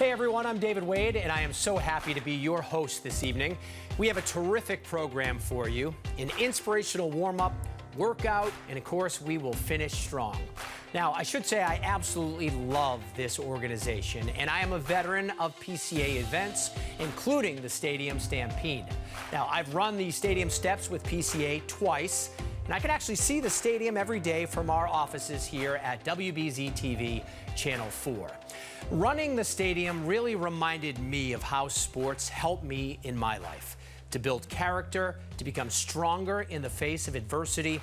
Hey everyone, I'm David Wade, and I am so happy to be your host this evening. We have a terrific program for you, an inspirational warm-up, workout, and of course, we will finish strong. Now, I should say I absolutely love this organization, and I am a veteran of PCA events, including the Stadium Stampede. Now, I've run the stadium steps with PCA twice, and I can actually see the stadium every day from our offices here at WBZ-TV Channel 4. Running the stadium really reminded me of how sports helped me in my life, to build character, to become stronger in the face of adversity.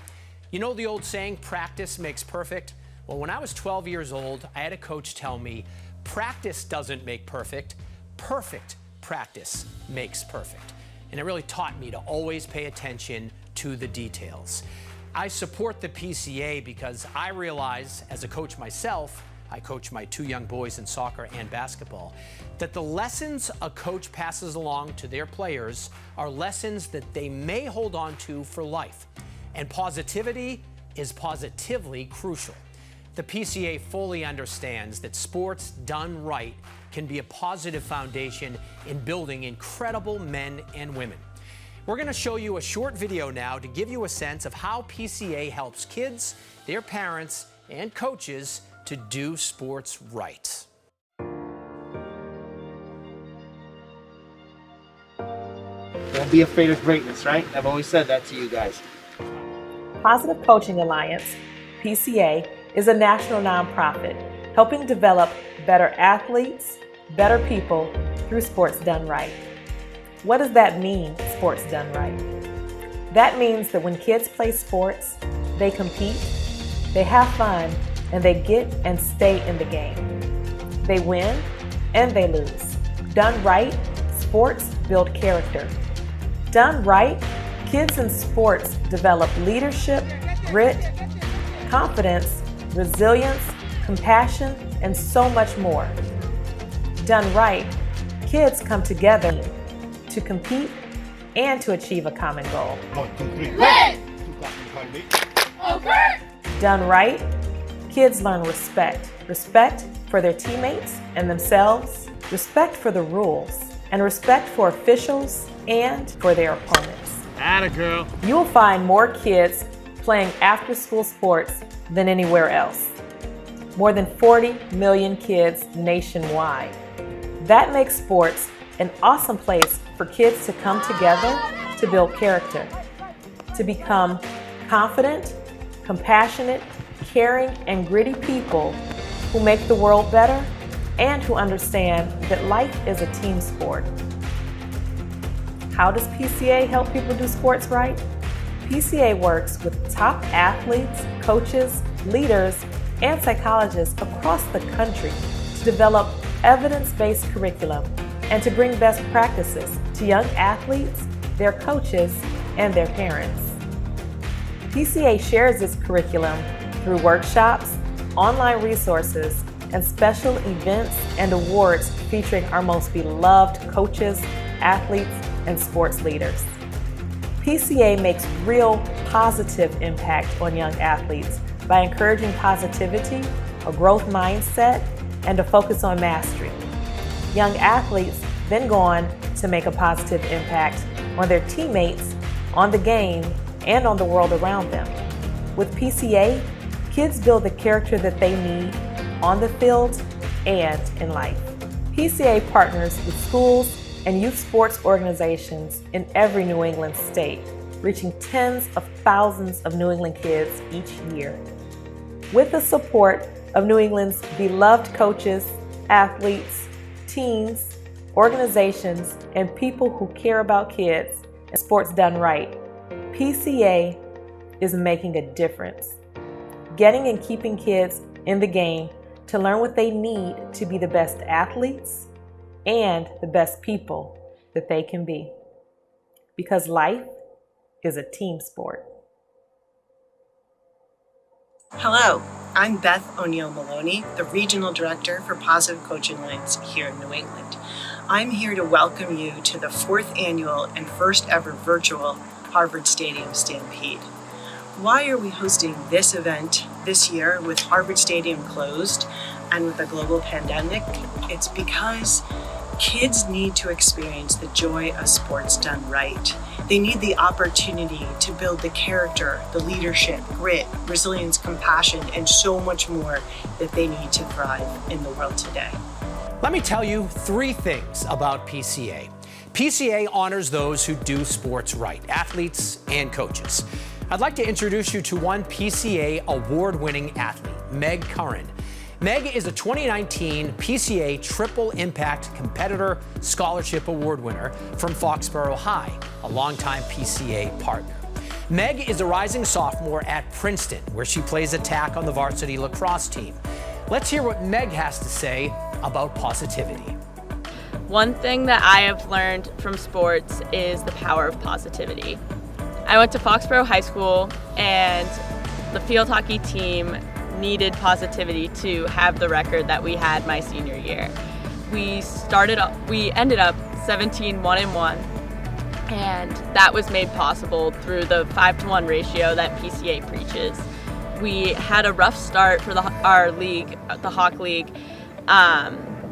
You know the old saying, practice makes perfect? Well, when I was 12 years old, I had a coach tell me, practice doesn't make perfect, perfect practice makes perfect. And it really taught me to always pay attention to the details. I support the PCA because I realize, as a coach myself, I coach my two young boys in soccer and basketball, that the lessons a coach passes along to their players are lessons that they may hold on to for life. And positivity is positively crucial. The PCA fully understands that sports done right can be a positive foundation in building incredible men and women. We're going to show you a short video now to give you a sense of how PCA helps kids, their parents, and coaches to do sports right. Don't be afraid of greatness, right? I've always said that to you guys. Positive Coaching Alliance, PCA, is a national nonprofit helping develop better athletes, better people through sports done right. What does that mean, sports done right? That means that when kids play sports, they compete, they have fun, and they get and stay in the game. They win and they lose. Done right, sports build character. Done right, kids in sports develop leadership, grit, confidence, resilience, compassion, and so much more. Done right, kids come together to compete and to achieve a common goal. 1, 2, 3. Red! Okay. Done right, kids learn respect. Respect for their teammates and themselves, respect for the rules, and respect for officials and for their opponents. Atta girl. You will find more kids playing after-school sports than anywhere else. More than 40 million kids nationwide. That makes sports an awesome place for kids to come together to build character, to become confident, compassionate, caring, and gritty people who make the world better and who understand that life is a team sport. How does PCA help people do sports right? PCA works with top athletes, coaches, leaders, and psychologists across the country to develop evidence-based curriculum and to bring best practices to young athletes, their coaches, and their parents. PCA shares this curriculum through workshops, online resources, and special events and awards featuring our most beloved coaches, athletes, and sports leaders. PCA makes real positive impact on young athletes by encouraging positivity, a growth mindset, and a focus on mastery. Young athletes then go on to make a positive impact on their teammates, on the game, and on the world around them. With PCA, kids build the character that they need on the field and in life. PCA partners with schools and youth sports organizations in every New England state, reaching tens of thousands of New England kids each year. With the support of New England's beloved coaches, athletes, teams, organizations, and people who care about kids and sports done right, PCA is making a difference. Getting and keeping kids in the game to learn what they need to be the best athletes and the best people that they can be. Because life is a team sport. Hello, I'm Beth O'Neill Maloney, the Regional Director for Positive Coaching Alliance here in New England. I'm here to welcome you to the 4th annual and first ever virtual Harvard Stadium Stampede. Why are we hosting this event this year with Harvard Stadium closed? and with a global pandemic, it's because kids need to experience the joy of sports done right. They need the opportunity to build the character, the leadership, grit, resilience, compassion, and so much more that they need to thrive in the world today. Let me tell you 3 things about PCA. PCA honors those who do sports right, athletes and coaches. I'd like to introduce you to one PCA award-winning athlete, Meg Curran. Meg is a 2019 PCA Triple Impact Competitor Scholarship Award winner from Foxborough High, a longtime PCA partner. Meg is a rising sophomore at Princeton, where she plays attack on the varsity lacrosse team. Let's hear what Meg has to say about positivity. One thing that I have learned from sports is the power of positivity. I went to Foxborough High School, and the field hockey team needed positivity to have the record that we had my senior year. We ended up 17-1-1, and that was made possible through the 5-to-1 ratio that PCA preaches. We had a rough start for our league, the Hawk League.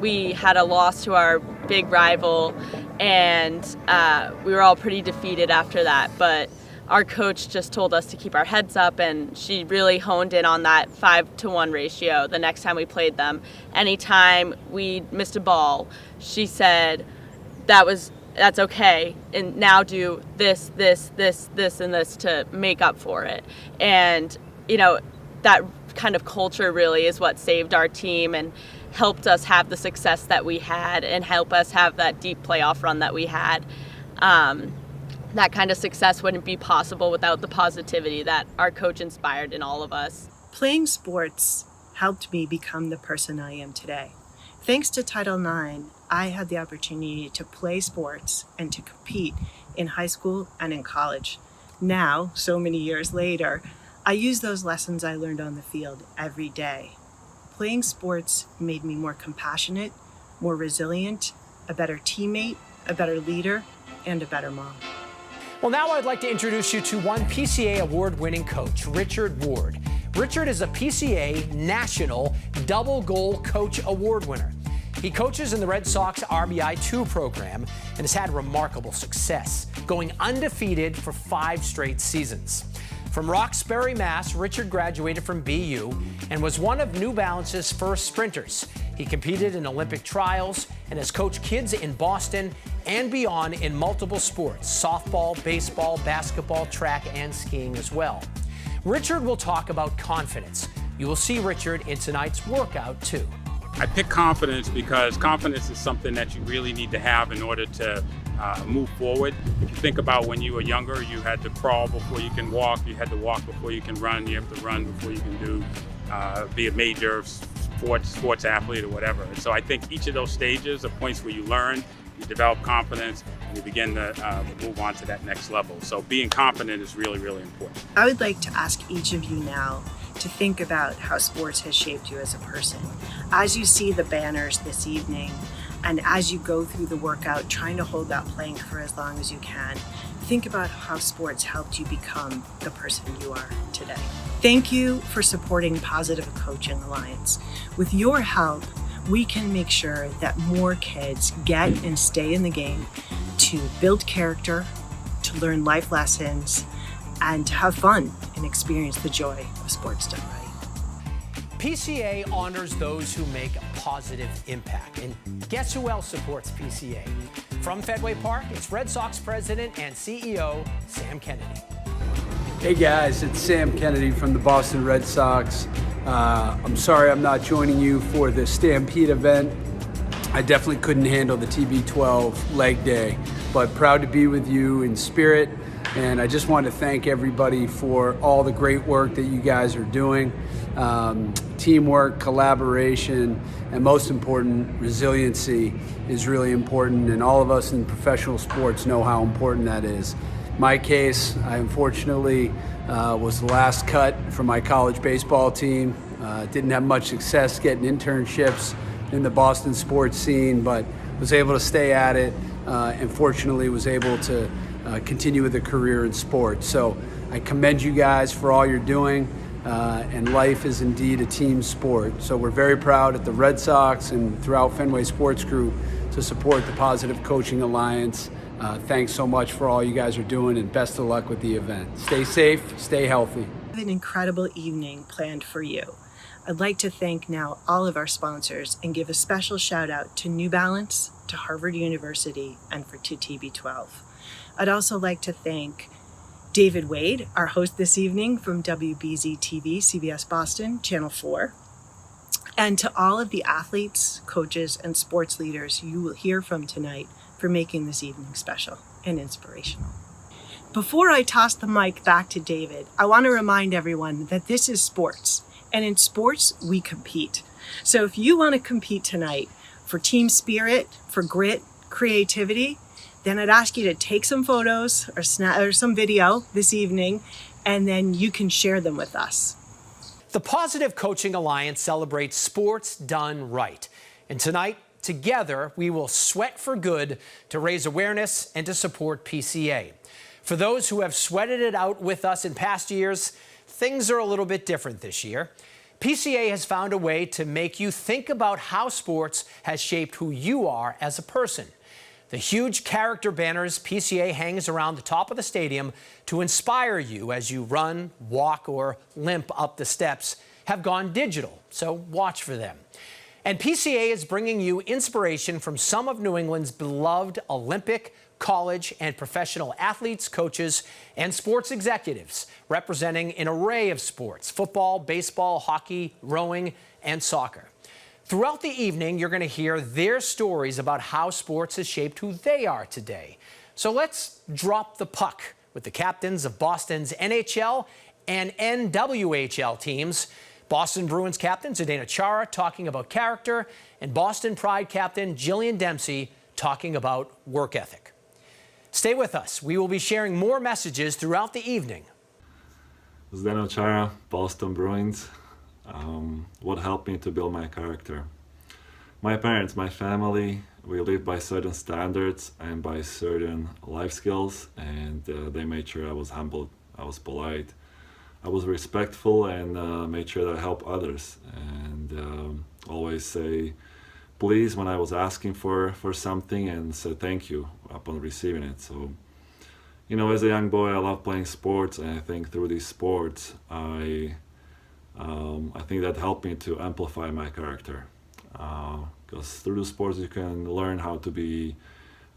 We had a loss to our big rival, and we were all pretty defeated after that, but our coach just told us to keep our heads up, and she really honed in on that 5-to-1 ratio the next time we played them. Anytime we missed a ball, she said, that's okay, and now do this, and this to make up for it. And, that kind of culture really is what saved our team and helped us have the success that we had and help us have that deep playoff run that we had. That kind of success wouldn't be possible without the positivity that our coach inspired in all of us. Playing sports helped me become the person I am today. Thanks to Title IX, I had the opportunity to play sports and to compete in high school and in college. Now, so many years later, I use those lessons I learned on the field every day. Playing sports made me more compassionate, more resilient, a better teammate, a better leader, and a better mom. Well, now I'd like to introduce you to one PCA award-winning coach, Richard Ward. Richard is a PCA National Double Goal Coach Award winner. He coaches in the Red Sox RBI2 program and has had remarkable success, going undefeated for 5 straight seasons. From Roxbury, Mass., Richard graduated from BU and was one of New Balance's first sprinters. He competed in Olympic trials and has coached kids in Boston and beyond in multiple sports, softball, baseball, basketball, track, and skiing as well. Richard will talk about confidence. You will see Richard in tonight's workout, too. I pick confidence because confidence is something that you really need to have in order to move forward. If you think about when you were younger, you had to crawl before you can walk, you had to walk before you can run, you have to run before you can be a major sports athlete or whatever. And so I think each of those stages are points where you learn, you develop confidence, and you begin to move on to that next level. So being confident is really, really important. I would like to ask each of you now to think about how sports has shaped you as a person. As you see the banners this evening, and as you go through the workout, trying to hold that plank for as long as you can, think about how sports helped you become the person you are today. Thank you for supporting Positive Coaching Alliance. With your help, we can make sure that more kids get and stay in the game to build character, to learn life lessons, and to have fun and experience the joy of sports done right. PCA honors those who make a positive impact. And guess who else supports PCA? From Fenway Park, it's Red Sox President and CEO, Sam Kennedy. Hey guys, it's Sam Kennedy from the Boston Red Sox. I'm sorry I'm not joining you for the Stampede event. I definitely couldn't handle the TB12 leg day, but proud to be with you in spirit. And I just want to thank everybody for all the great work that you guys are doing. Teamwork, collaboration, and most important, resiliency is really important, and all of us in professional sports know how important that is. My case, I unfortunately was the last cut from my college baseball team. Didn't have much success getting internships in the Boston sports scene, but was able to stay at it, and fortunately was able to continue with a career in sports. So I commend you guys for all you're doing. and life is indeed a team sport. So we're very proud at the Red Sox and throughout Fenway Sports Group to support the Positive Coaching Alliance. Thanks so much for all you guys are doing, and best of luck with the event. Stay safe, stay healthy. We have an incredible evening planned for you. I'd like to thank now all of our sponsors and give a special shout out to New Balance, to Harvard University, and to TB12. I'd also like to thank David Wade, our host this evening from WBZ-TV, CBS Boston, Channel 4, and to all of the athletes, coaches, and sports leaders you will hear from tonight for making this evening special and inspirational. Before I toss the mic back to David, I want to remind everyone that this is sports, and in sports, we compete. So if you want to compete tonight for team spirit, for grit, creativity, then I'd ask you to take some photos or some video this evening, and then you can share them with us. The Positive Coaching Alliance celebrates sports done right. And tonight, together, we will sweat for good to raise awareness and to support PCA. For those who have sweated it out with us in past years, things are a little bit different this year. PCA has found a way to make you think about how sports has shaped who you are as a person. The huge character banners PCA hangs around the top of the stadium to inspire you as you run, walk, or limp up the steps have gone digital, so watch for them. And PCA is bringing you inspiration from some of New England's beloved Olympic, college, and professional athletes, coaches, and sports executives representing an array of sports: football, baseball, hockey, rowing, and soccer. Throughout the evening, you're going to hear their stories about how sports has shaped who they are today. So let's drop the puck with the captains of Boston's NHL and NWHL teams. Boston Bruins captain Zdeno Chara talking about character, and Boston Pride captain Jillian Dempsey talking about work ethic. Stay with us. We will be sharing more messages throughout the evening. Zdeno Chara, Boston Bruins. What helped me to build my character? My parents, my family, we live by certain standards and by certain life skills, and they made sure I was humble, I was polite, I was respectful, and made sure that I help others, and always say please when I was asking for something, and say thank you upon receiving it. So, you know, as a young boy, I love playing sports, and I think through these sports, I think that helped me to amplify my character. Because through the sports you can learn how to be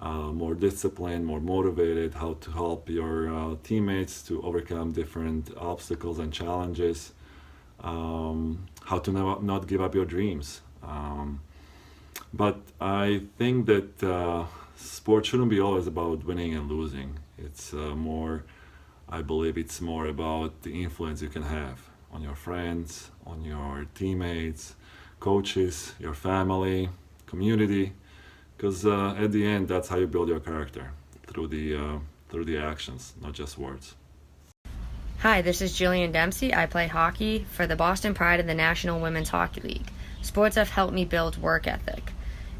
more disciplined, more motivated, how to help your teammates to overcome different obstacles and challenges, how to not give up your dreams. But I think that sport shouldn't be always about winning and losing. It's I believe it's more about the influence you can have on your friends, on your teammates, coaches, your family, community, because at the end that's how you build your character, through the actions, not just words. Hi, this is Jillian Dempsey. I play hockey for the Boston Pride of the National Women's Hockey League. Sports have helped me build work ethic.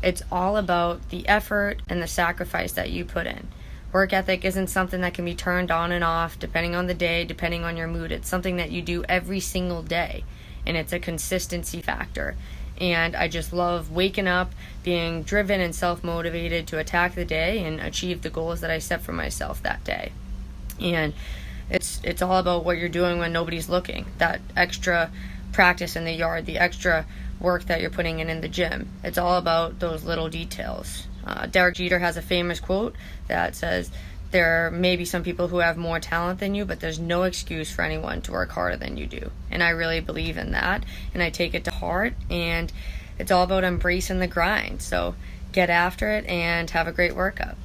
It's all about the effort and the sacrifice that you put in. Work ethic isn't something that can be turned on and off depending on the day, depending on your mood. It's something that you do every single day, and it's a consistency factor. And I just love waking up, being driven and self-motivated to attack the day and achieve the goals that I set for myself that day. And it's all about what you're doing when nobody's looking. That extra practice in the yard, the extra work that you're putting in the gym. It's all about those little details. Derek Jeter has a famous quote that says, there may be some people who have more talent than you, but there's no excuse for anyone to work harder than you do. And I really believe in that, and I take it to heart, and it's all about embracing the grind. So get after it and have a great workout.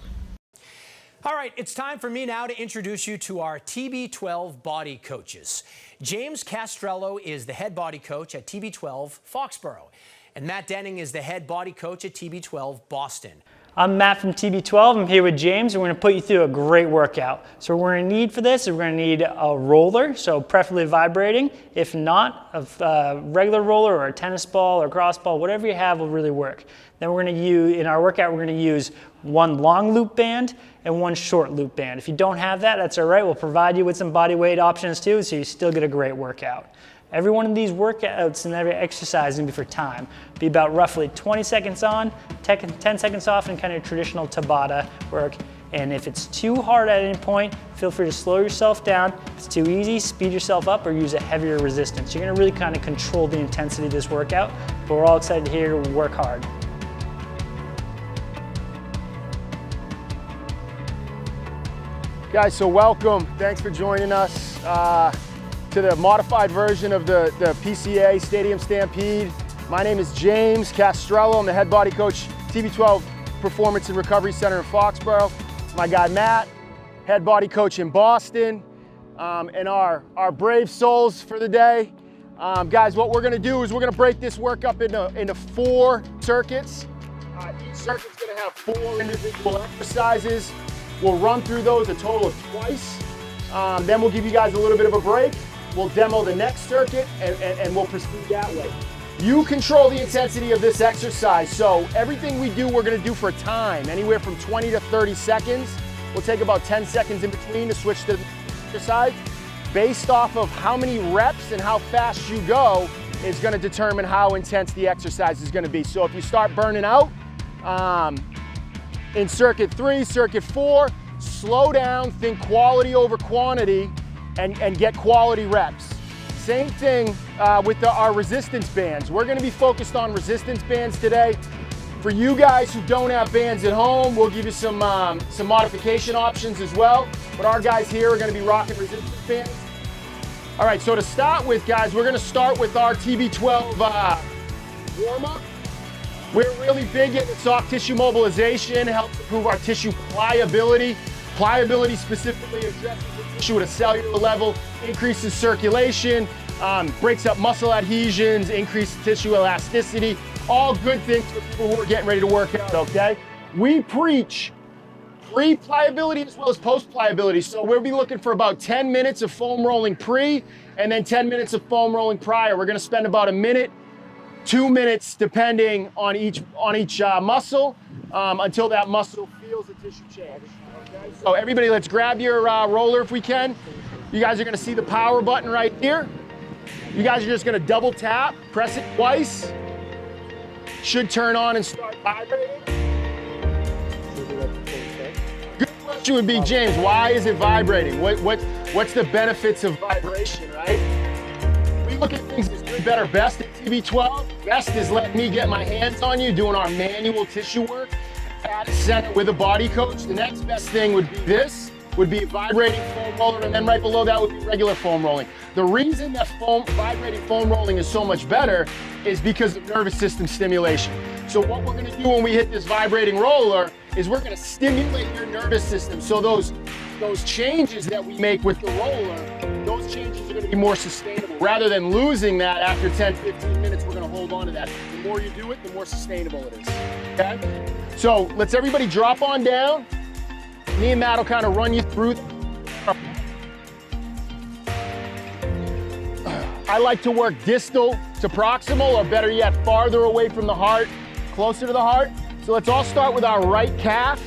All right, it's time for me now to introduce you to our TB12 body coaches. James Castrello is the head body coach at TB12 Foxborough, and Matt Denning is the head body coach at TB12 Boston. I'm Matt from TB12. I'm here with James. We're going to put you through a great workout. So what we're going to need for this is we're going to need a roller, so preferably vibrating. If not, a regular roller or a tennis ball or cross ball, whatever you have will really work. Then we're going to use, in our workout, we're going to use one long loop band and one short loop band. If you don't have that, that's all right. We'll provide you with some body weight options too, so you still get a great workout. Every one of these workouts and every exercise is going to be for time. Be about roughly 20 seconds on, 10 seconds off, and kind of traditional Tabata work. And if it's too hard at any point, feel free to slow yourself down. If it's too easy, speed yourself up or use a heavier resistance. You're going to really kind of control the intensity of this workout, but we're all excited to hear you work hard. Guys, so welcome. Thanks for joining us to the modified version of the PCA Stadium Stampede. My name is James Castrello. I'm the head body coach, TB12 Performance and Recovery Center in Foxborough. My guy Matt, head body coach in Boston, and our brave souls for the day. Guys, what we're gonna do is we're gonna break this work up into 4 circuits. Each circuit's gonna have 4 individual exercises. We'll run through those a total of twice. Then we'll give you guys a little bit of a break. We'll demo the next circuit and we'll proceed that way. You control the intensity of this exercise. So everything we do, we're gonna do for time, anywhere from 20 to 30 seconds. We'll take about 10 seconds in between to switch to the exercise. Based off of how many reps and how fast you go is gonna determine how intense the exercise is gonna be. So if you start burning out, in circuit 3, circuit 4, slow down, think quality over quantity, and get quality reps. Same thing with our resistance bands. We're gonna be focused on resistance bands today. For you guys who don't have bands at home, we'll give you some modification options as well. But our guys here are gonna be rocking resistance bands. All right, so to start with, guys, we're gonna start with our TB12 warm-up. We're really big into soft tissue mobilization, helps improve our tissue pliability. Pliability specifically addresses the tissue at a cellular level, increases circulation, breaks up muscle adhesions, increases tissue elasticity. All good things for people who are getting ready to work out, okay? We preach pre-pliability as well as post-pliability. So we'll be looking for about 10 minutes of foam rolling pre, and then 10 minutes of foam rolling prior. We're gonna spend about a minute, 2 minutes, depending on each muscle, until that muscle feels the tissue change. Okay? So everybody, let's grab your roller if we can. You guys are gonna see the power button right here. You guys are just gonna double tap, press it twice. Should turn on and start vibrating. Good question would be, James, why is it vibrating? What's the benefits of vibration, right? We look at things as good, better, best at TB12. Best is letting me get my hands on you, doing our manual tissue work at center with a body coach. The next best thing would be this, would be vibrating foam roller, and then right below that would be regular foam rolling. The reason that vibrating foam rolling is so much better is because of nervous system stimulation. So what we're gonna do when we hit this vibrating roller is we're gonna stimulate your nervous system. So those changes that we make with the roller, those changes are gonna be more sustainable. Rather than losing that after 10, 15 minutes, we're gonna hold on to that. The more you do it, the more sustainable it is, okay? So let's everybody drop on down. Me and Matt will kind of run you through. I like to work distal to proximal, or better yet, farther away from the heart, closer to the heart. So let's all start with our right calf.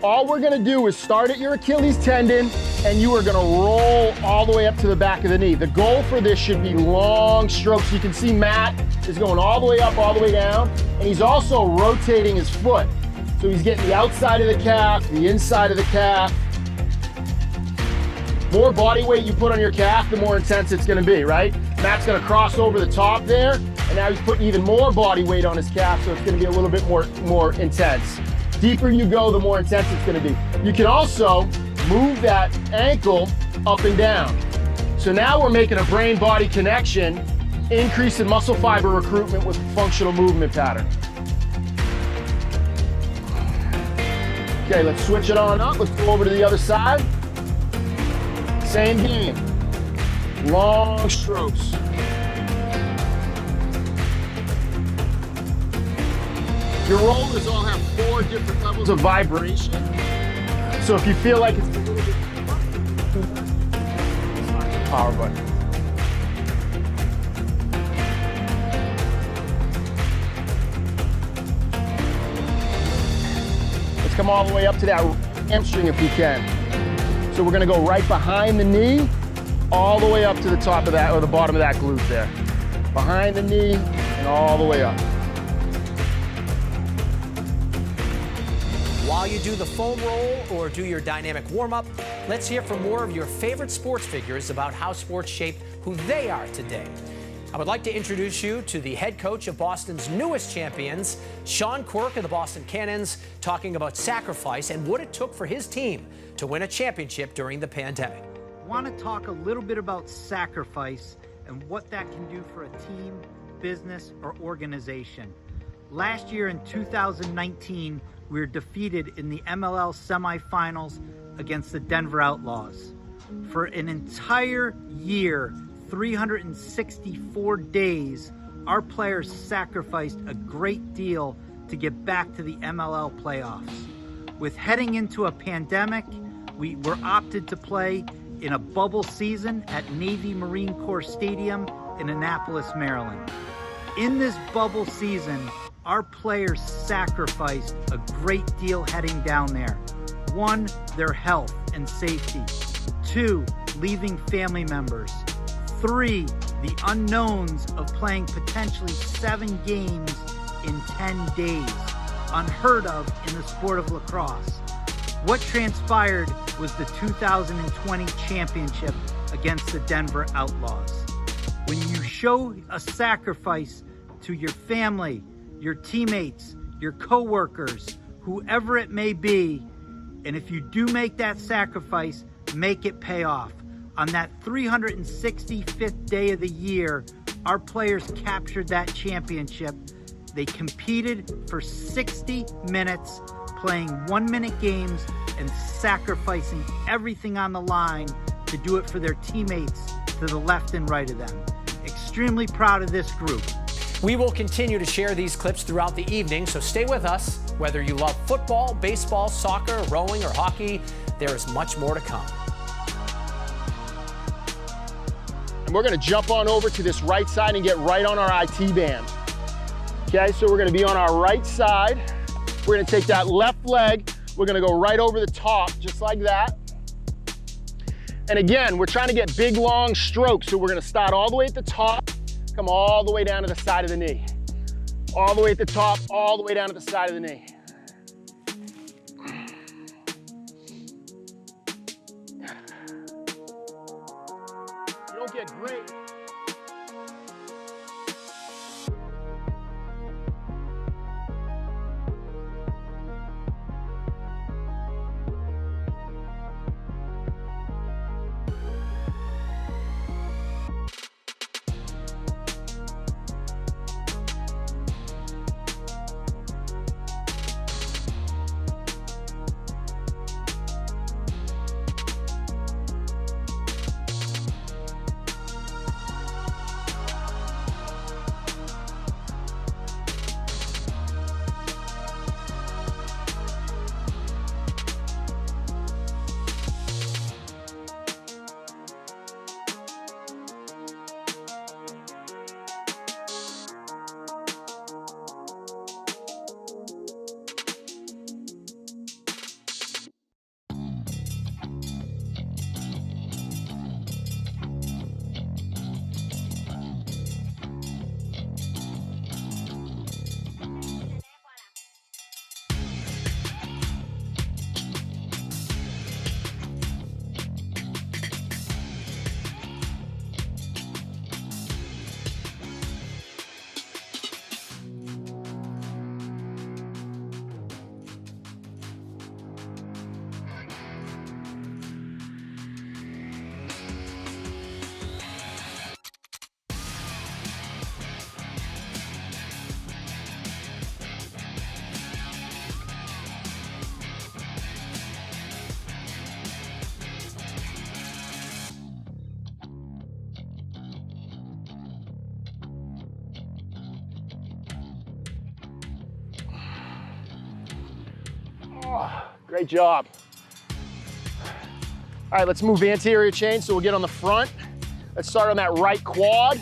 All we're gonna do is start at your Achilles tendon, and you are gonna roll all the way up to the back of the knee. The goal for this should be long strokes. You can see Matt is going all the way up, all the way down, and he's also rotating his foot. So he's getting the outside of the calf, the inside of the calf. More body weight you put on your calf, the more intense it's gonna be, right? Matt's gonna cross over the top there, and now he's putting even more body weight on his calf, so it's gonna be a little bit more intense. Deeper you go, the more intense it's gonna be. You can also move that ankle up and down. So now we're making a brain-body connection, increase in muscle fiber recruitment with functional movement pattern. Okay, let's switch it on up. Let's go over to the other side. Same game. Long strokes. Your rollers all have 4 different levels of vibration. So if you feel like it's a little bit power button. Let's come all the way up to that hamstring if we can. So we're gonna go right behind the knee, all the way up to the top of that, or the bottom of that glute there. Behind the knee and all the way up. While you do the foam roll or do your dynamic warm-up, let's hear from more of your favorite sports figures about how sports shape who they are today. I would like to introduce you to the head coach of Boston's newest champions, Sean Quirk of the Boston Cannons, talking about sacrifice and what it took for his team to win a championship during the pandemic. I want to talk a little bit about sacrifice and what that can do for a team, business, or organization. Last year in 2019, we were defeated in the MLL semifinals against the Denver Outlaws. For an entire year, 364 days, our players sacrificed a great deal to get back to the MLL playoffs. With heading into a pandemic, we were opted to play in a bubble season at Navy Marine Corps Stadium in Annapolis, Maryland. In this bubble season, our players sacrificed a great deal heading down there. 1, their health and safety. 2, leaving family members. 3, the unknowns of playing potentially 7 games in 10 days. Unheard of in the sport of lacrosse. What transpired was the 2020 championship against the Denver Outlaws. When you show a sacrifice to your family, your teammates, your coworkers, whoever it may be, and if you do make that sacrifice, make it pay off. On that 365th day of the year, our players captured that championship. They competed for 60 minutes, playing 1-minute games and sacrificing everything on the line to do it for their teammates to the left and right of them. Extremely proud of this group. We will continue to share these clips throughout the evening, so stay with us. Whether you love football, baseball, soccer, rowing, or hockey, there is much more to come. And we're gonna jump on over to this right side and get right on our IT band. Okay, so we're gonna be on our right side. We're gonna take that left leg, we're gonna go right over the top, just like that. And again, we're trying to get big, long strokes, so we're gonna start all the way at the top, come all the way down to the side of the knee. All the way at the top, all the way down to the side of the knee. You don't get great. Oh, great job. All right, let's move anterior chain, so we'll get on the front. Let's start on that right quad.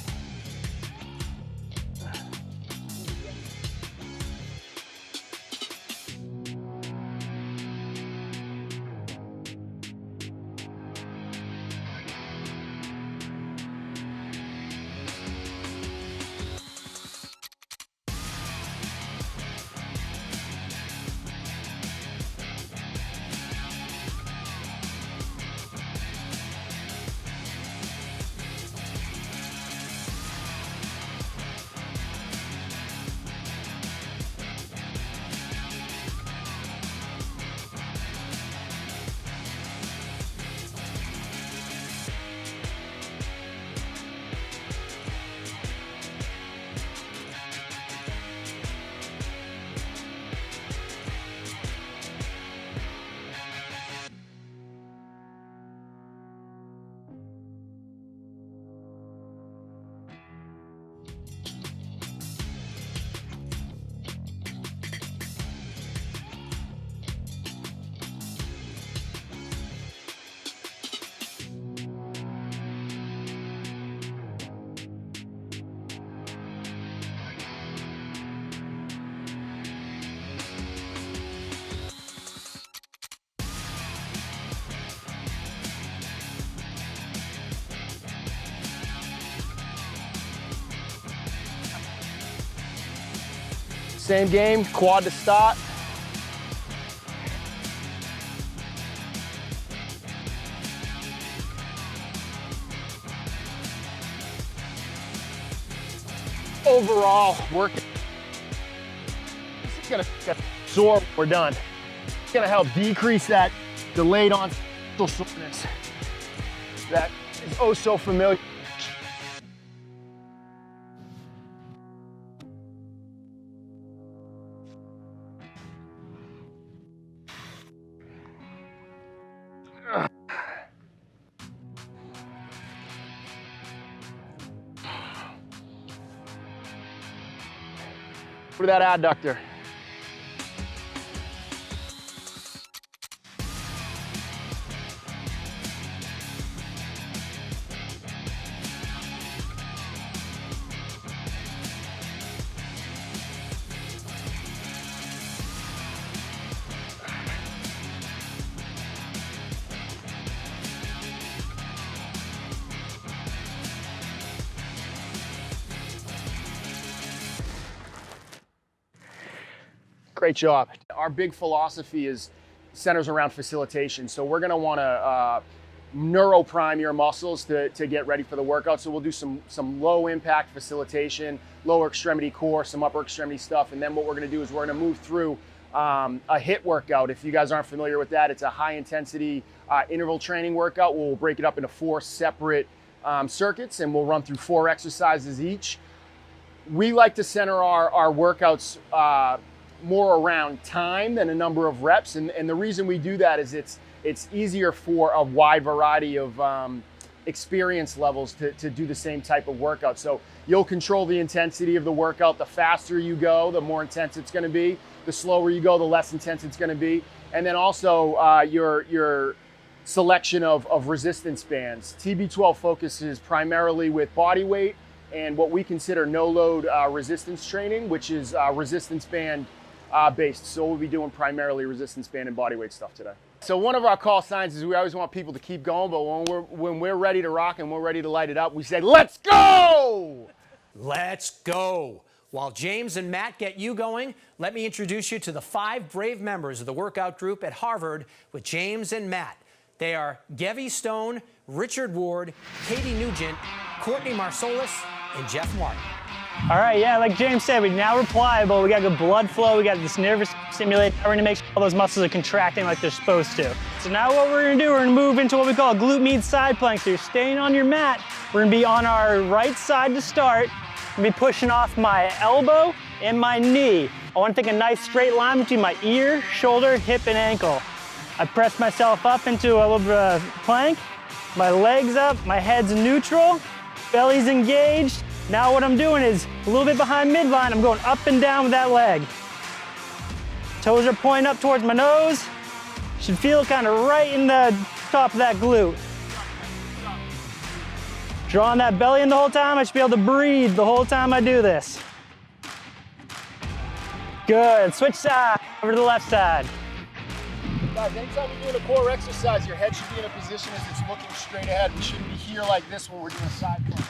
Same game, quad to start. Overall, working. This is gonna absorb, we're done. It's gonna help decrease that delayed onset soreness that is oh so familiar. For that adductor. Great job. Our big philosophy centers around facilitation. So we're gonna wanna neuroprime your muscles to get ready for the workout. So we'll do some low impact facilitation, lower extremity core, some upper extremity stuff. And then what we're gonna do is we're gonna move through a HIIT workout. If you guys aren't familiar with that, it's a high intensity interval training workout. We'll break it up into 4 separate circuits, and we'll run through 4 exercises each. We like to center our workouts more around time than a number of reps, and the reason we do that is it's easier for a wide variety of experience levels to do the same type of workout. So you'll control the intensity of the workout. The faster you go, the more intense it's going to be. The slower you go, the less intense it's going to be. And then also your selection of resistance bands. TB12 focuses primarily with body weight and what we consider no-load resistance training, which is resistance band based. So we'll be doing primarily resistance band and bodyweight stuff today. So one of our call signs is we always want people to keep going, but when we're ready to rock and we're ready to light it up, we say, let's go! Let's go. While James and Matt get you going, let me introduce you to the 5 brave members of the workout group at Harvard with James and Matt. They are Gevvie Stone, Richard Ward, Katey Nugent, Courtney Marsolis, and Jeff Martin. All right, yeah, like James said, now we're pliable. We got good blood flow. We got this nervous stimulation. We're gonna make sure all those muscles are contracting like they're supposed to. So now what we're gonna do, we're gonna move into what we call a glute med side plank. So you're staying on your mat. We're gonna be on our right side to start. I'm gonna be pushing off my elbow and my knee. I wanna take a nice straight line between my ear, shoulder, hip, and ankle. I press myself up into a little bit of plank. My legs up, my head's neutral, belly's engaged. Now what I'm doing is a little bit behind midline, I'm going up and down with that leg. Toes are pointing up towards my nose. Should feel kind of right in the top of that glute. Drawing that belly in the whole time. I should be able to breathe the whole time I do this. Good, switch side, over to the left side. Guys, anytime you're doing a core exercise, your head should be in a position as it's looking straight ahead. We shouldn't be here like this when we're doing a side plank.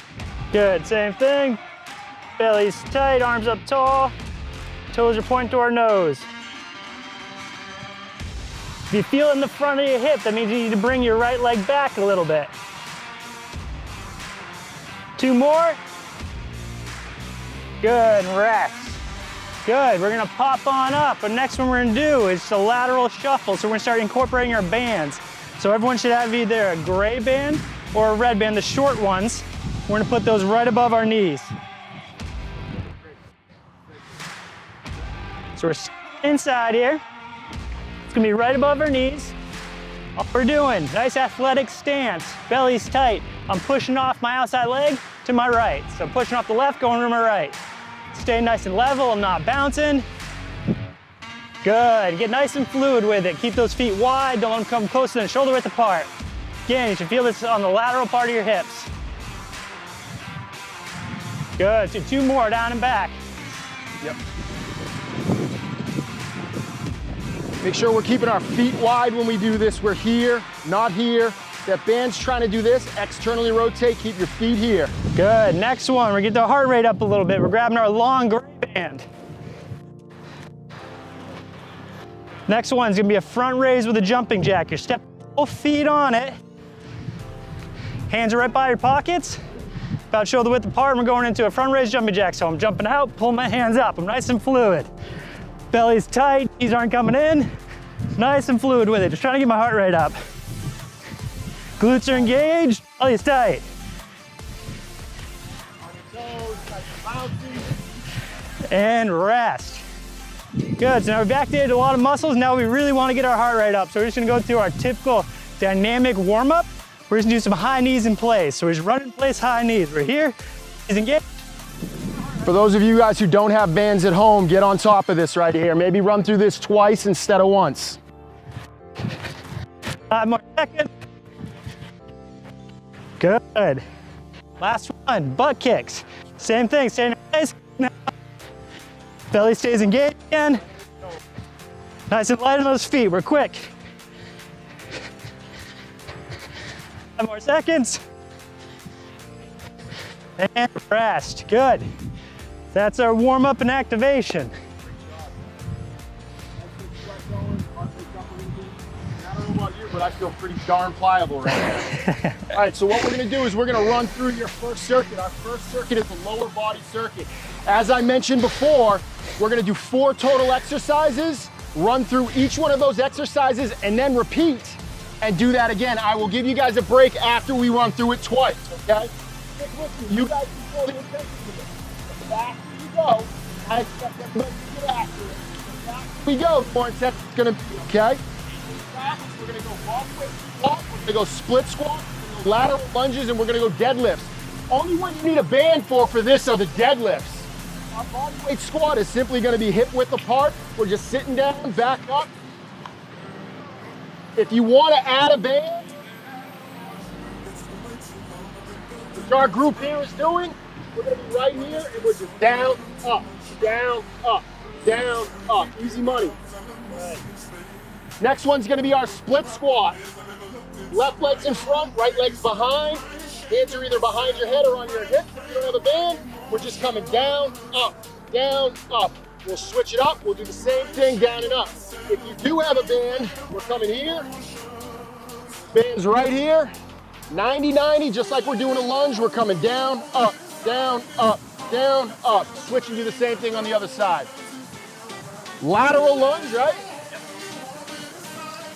Good, same thing. Belly's tight, arms up tall. Toes are pointing to our nose. If you feel in the front of your hip, that means you need to bring your right leg back a little bit. 2 more. Good, rest. Good, we're gonna pop on up. The next one we're gonna do is a lateral shuffle. So we're gonna start incorporating our bands. So everyone should have either a gray band or a red band, the short ones. We're gonna put those right above our knees. So we're inside here. It's gonna be right above our knees. All we're doing, nice athletic stance, belly's tight. I'm pushing off my outside leg to my right. So I'm pushing off the left, going to my right. Stay nice and level, I'm not bouncing. Good, get nice and fluid with it. Keep those feet wide, don't let them come closer than shoulder width apart. Again, you should feel this on the lateral part of your hips. Good, so 2 more, down and back. Yep. Make sure we're keeping our feet wide when we do this. We're here, not here. That band's trying to do this, externally rotate, keep your feet here. Good, next one, we're getting the heart rate up a little bit. We're grabbing our long gray band. Next one's gonna be a front raise with a jumping jack. You're stepping both feet on it. Hands are right by your pockets, about shoulder width apart, and we're going into a front raise jumping jack. So I'm jumping out, pulling my hands up. I'm nice and fluid. Belly's tight, knees aren't coming in. Nice and fluid with it, just trying to get my heart rate up. Glutes are engaged, belly's tight. And rest. Good, so now we've activated a lot of muscles. Now we really want to get our heart rate up. So we're just gonna go through our typical dynamic warm-up. We're just gonna do some high knees in place. So we're just run in place, high knees. We're here, knees engaged. For those of you guys who don't have bands at home, get on top of this right here. Maybe run through this twice instead of once. 5 more seconds. Good. Last one, butt kicks. Same thing, stay in place. Belly stays engaged again. Nice and light on those feet, we're quick. 5 more seconds. And rest, good. That's our warm up and activation. But I feel pretty darn pliable right now. All right, so what we're gonna do is we're gonna run through your first circuit. Our first circuit is the lower body circuit. As I mentioned before, we're gonna do 4 total exercises, run through each one of those exercises, and then repeat and do that again. I will give you guys a break after we run through it twice, okay? Stick with me. You guys control the intensity of it. The faster you go, I expect everybody to get after it. The faster we go, the more intense it's gonna be, okay? We're gonna go bodyweight squat, we're gonna go split squat, we're gonna go lateral lunges, and we're gonna go deadlifts. Only one you need a band for this are the deadlifts. Our bodyweight squat is simply gonna be hip width apart. We're just sitting down, back up. If you wanna add a band, which our group here is doing, we're gonna be right here, and we're just down, up, down, up, down, up. Easy money. Right. Next one's gonna be our split squat. Left leg's in front, right leg's behind. Hands are either behind your head or on your hips. If you don't have a band, we're just coming down, up, down, up. We'll switch it up, we'll do the same thing down and up. If you do have a band, we're coming here. Band's right here. 90-90, just like we're doing a lunge, we're coming down, up, down, up, down, up. Switch and do the same thing on the other side. Lateral lunge, right?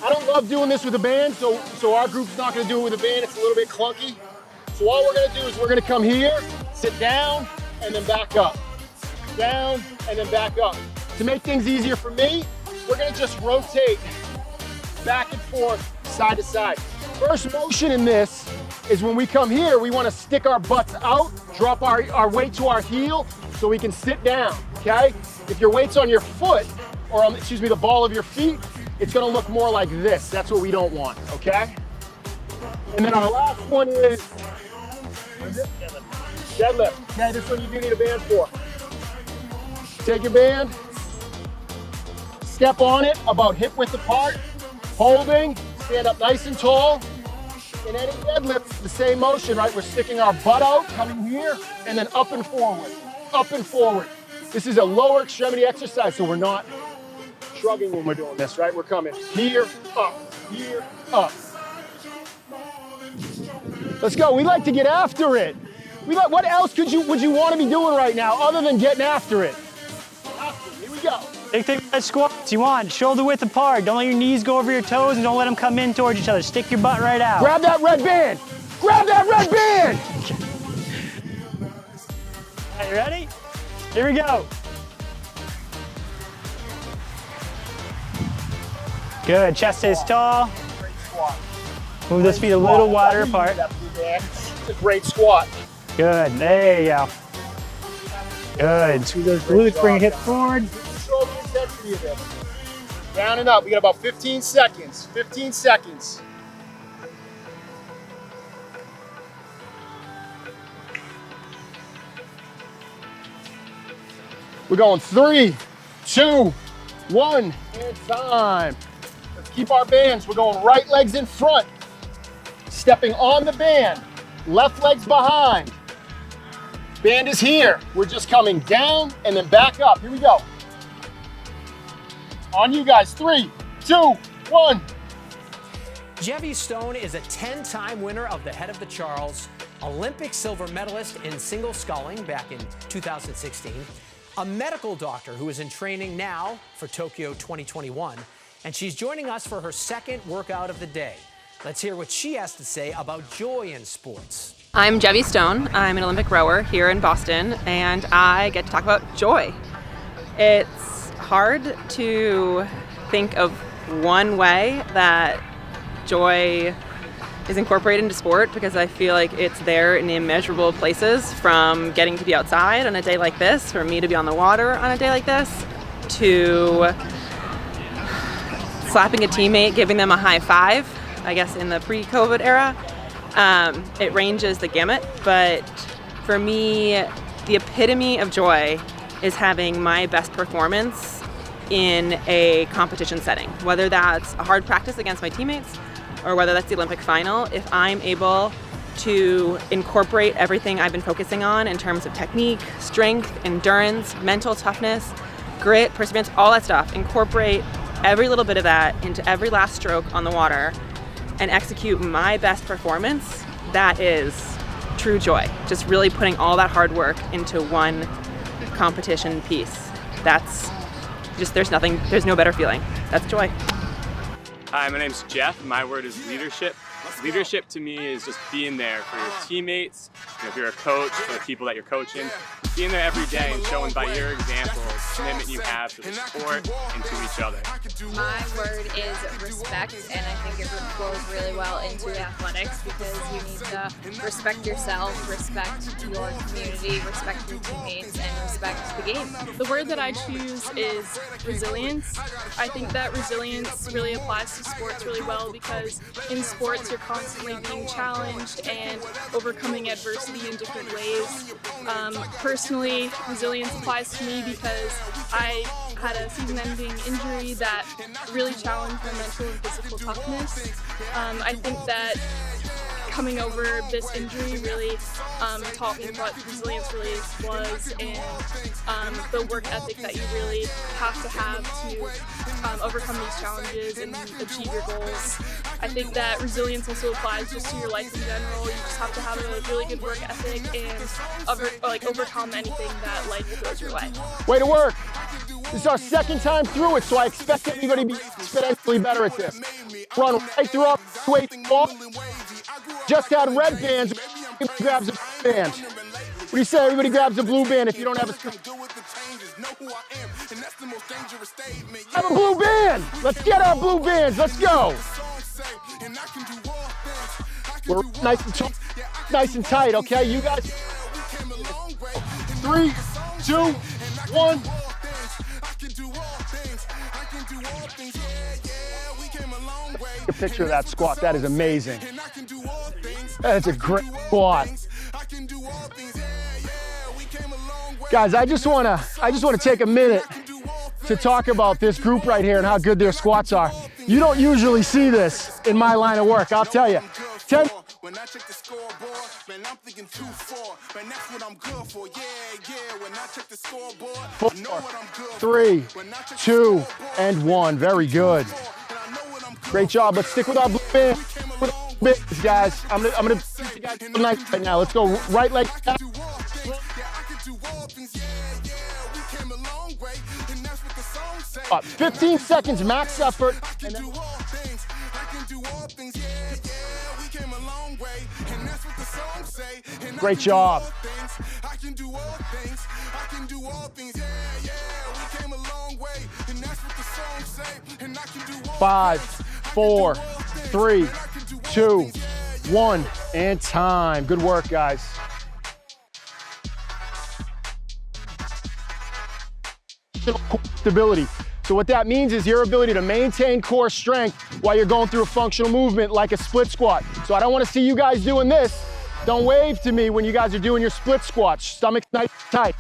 I don't love doing this with a band, so our group's not gonna do it with a band. It's a little bit clunky. So all we're gonna do is we're gonna come here, sit down, and then back up. Down, and then back up. To make things easier for me, we're gonna just rotate back and forth, side to side. First motion in this is when we come here, we wanna stick our butts out, drop our weight to our heel so we can sit down, okay? If your weight's on your foot, or on, excuse me, the ball of your feet, it's gonna look more like this. That's what we don't want, okay? And then our last one is deadlift. Okay, this one you do need a band for. Take your band, step on it about hip width apart, holding, stand up nice and tall. In any deadlift, the same motion, right? We're sticking our butt out, coming here, and then up and forward, up and forward. This is a lower extremity exercise, so we're not shrugging when we're doing this, right? We're coming here, up, here, up. Let's go. We like to get after it. What else would you want to be doing right now other than getting after it? Here we go. Take that squats you want, shoulder width apart. Don't let your knees go over your toes and don't let them come in towards each other. Stick your butt right out. Grab that red band. Grab that red band. All right, you ready? Here we go. Good, chest stays tall. Great squat. Move those feet a little wider apart. It's a great squat. Good, there you go. Good, squeeze those glutes, bring your hips forward. Control the intensity of it. Down and up, we got about 15 seconds. 15 seconds. We're going 3, 2, 1, and time. Let's keep our bands. We're going right legs in front. Stepping on the band. Left leg's behind. Band is here. We're just coming down and then back up. Here we go. On you guys. 3, 2, 1. Gevvie Stone is a 10-time winner of the Head of the Charles, Olympic silver medalist in single sculling back in 2016, a medical doctor who is in training now for Tokyo 2021, and she's joining us for her second workout of the day. Let's hear what she has to say about joy in sports. I'm Gevvie Stone. I'm an Olympic rower here in Boston, and I get to talk about joy. It's hard to think of one way that joy is incorporated into sport because I feel like it's there in immeasurable places, from getting to be outside on a day like this, for me to be on the water on a day like this, to slapping a teammate, giving them a high five, I guess in the pre-COVID era. It ranges the gamut, but for me, the epitome of joy is having my best performance in a competition setting, whether that's a hard practice against my teammates or whether that's the Olympic final. If I'm able to incorporate everything I've been focusing on in terms of technique, strength, endurance, mental toughness, grit, perseverance, all that stuff, incorporate every little bit of that into every last stroke on the water and execute my best performance, that is true joy. Just really putting all that hard work into one competition piece. That's just, there's no better feeling. That's joy. Hi, my name's Jeff. My word is leadership. Leadership to me is just being there for your teammates, if you're a coach, for the people that you're coaching, being there every day and showing by your example the commitment you have to the sport and to each other. My word is respect, and I think it goes really well into athletics because you need to respect yourself, respect your community, respect your teammates, and respect the game. The word that I choose is resilience. I think that resilience really applies to sports really well because in sports you're constantly being challenged and overcoming adversity in different ways. Personally, resilience applies to me because I had a season-ending injury that really challenged my mental and physical toughness. I think that coming over this injury really taught me what resilience really was and the work ethic that you really have to overcome these challenges and achieve your goals. I think that resilience also applies just to your life in general. You just have to have a really good work ethic and overcome anything that life throws your way. Way to work. This is our second time through it, so I expect everybody to be exponentially better at this. Run right through our weight ball. Just had red bands. Everybody grabs a blue band. What do you say? Everybody grabs a blue band if you don't have a. Have a blue band. Let's get our blue bands. Let's go. We're nice and tight, okay? You guys. 3, 2, 1. a picture of that squat. That is amazing. That's a great squat. Guys, I just wanna take a minute to talk about this group right here and how good their squats are. You don't usually see this in my line of work, I'll tell you. 10. When I check the scoreboard, man, I'm thinking 2-4. Man, that's what I'm good for. Yeah. When I check the scoreboard, I know what I'm good for. 3, 2, and 1. Very good. Great job. Let's stick with our blue band. Guys, I'm gonna nice right now. Let's go right leg. 15 seconds max effort. Great job. 5, 4, 3, 2, 1, and time. Good work, guys. Stability. So what that means is your ability to maintain core strength while you're going through a functional movement like a split squat. So I don't want to see you guys doing this. Don't wave to me when you guys are doing your split squats. Stomach nice tight.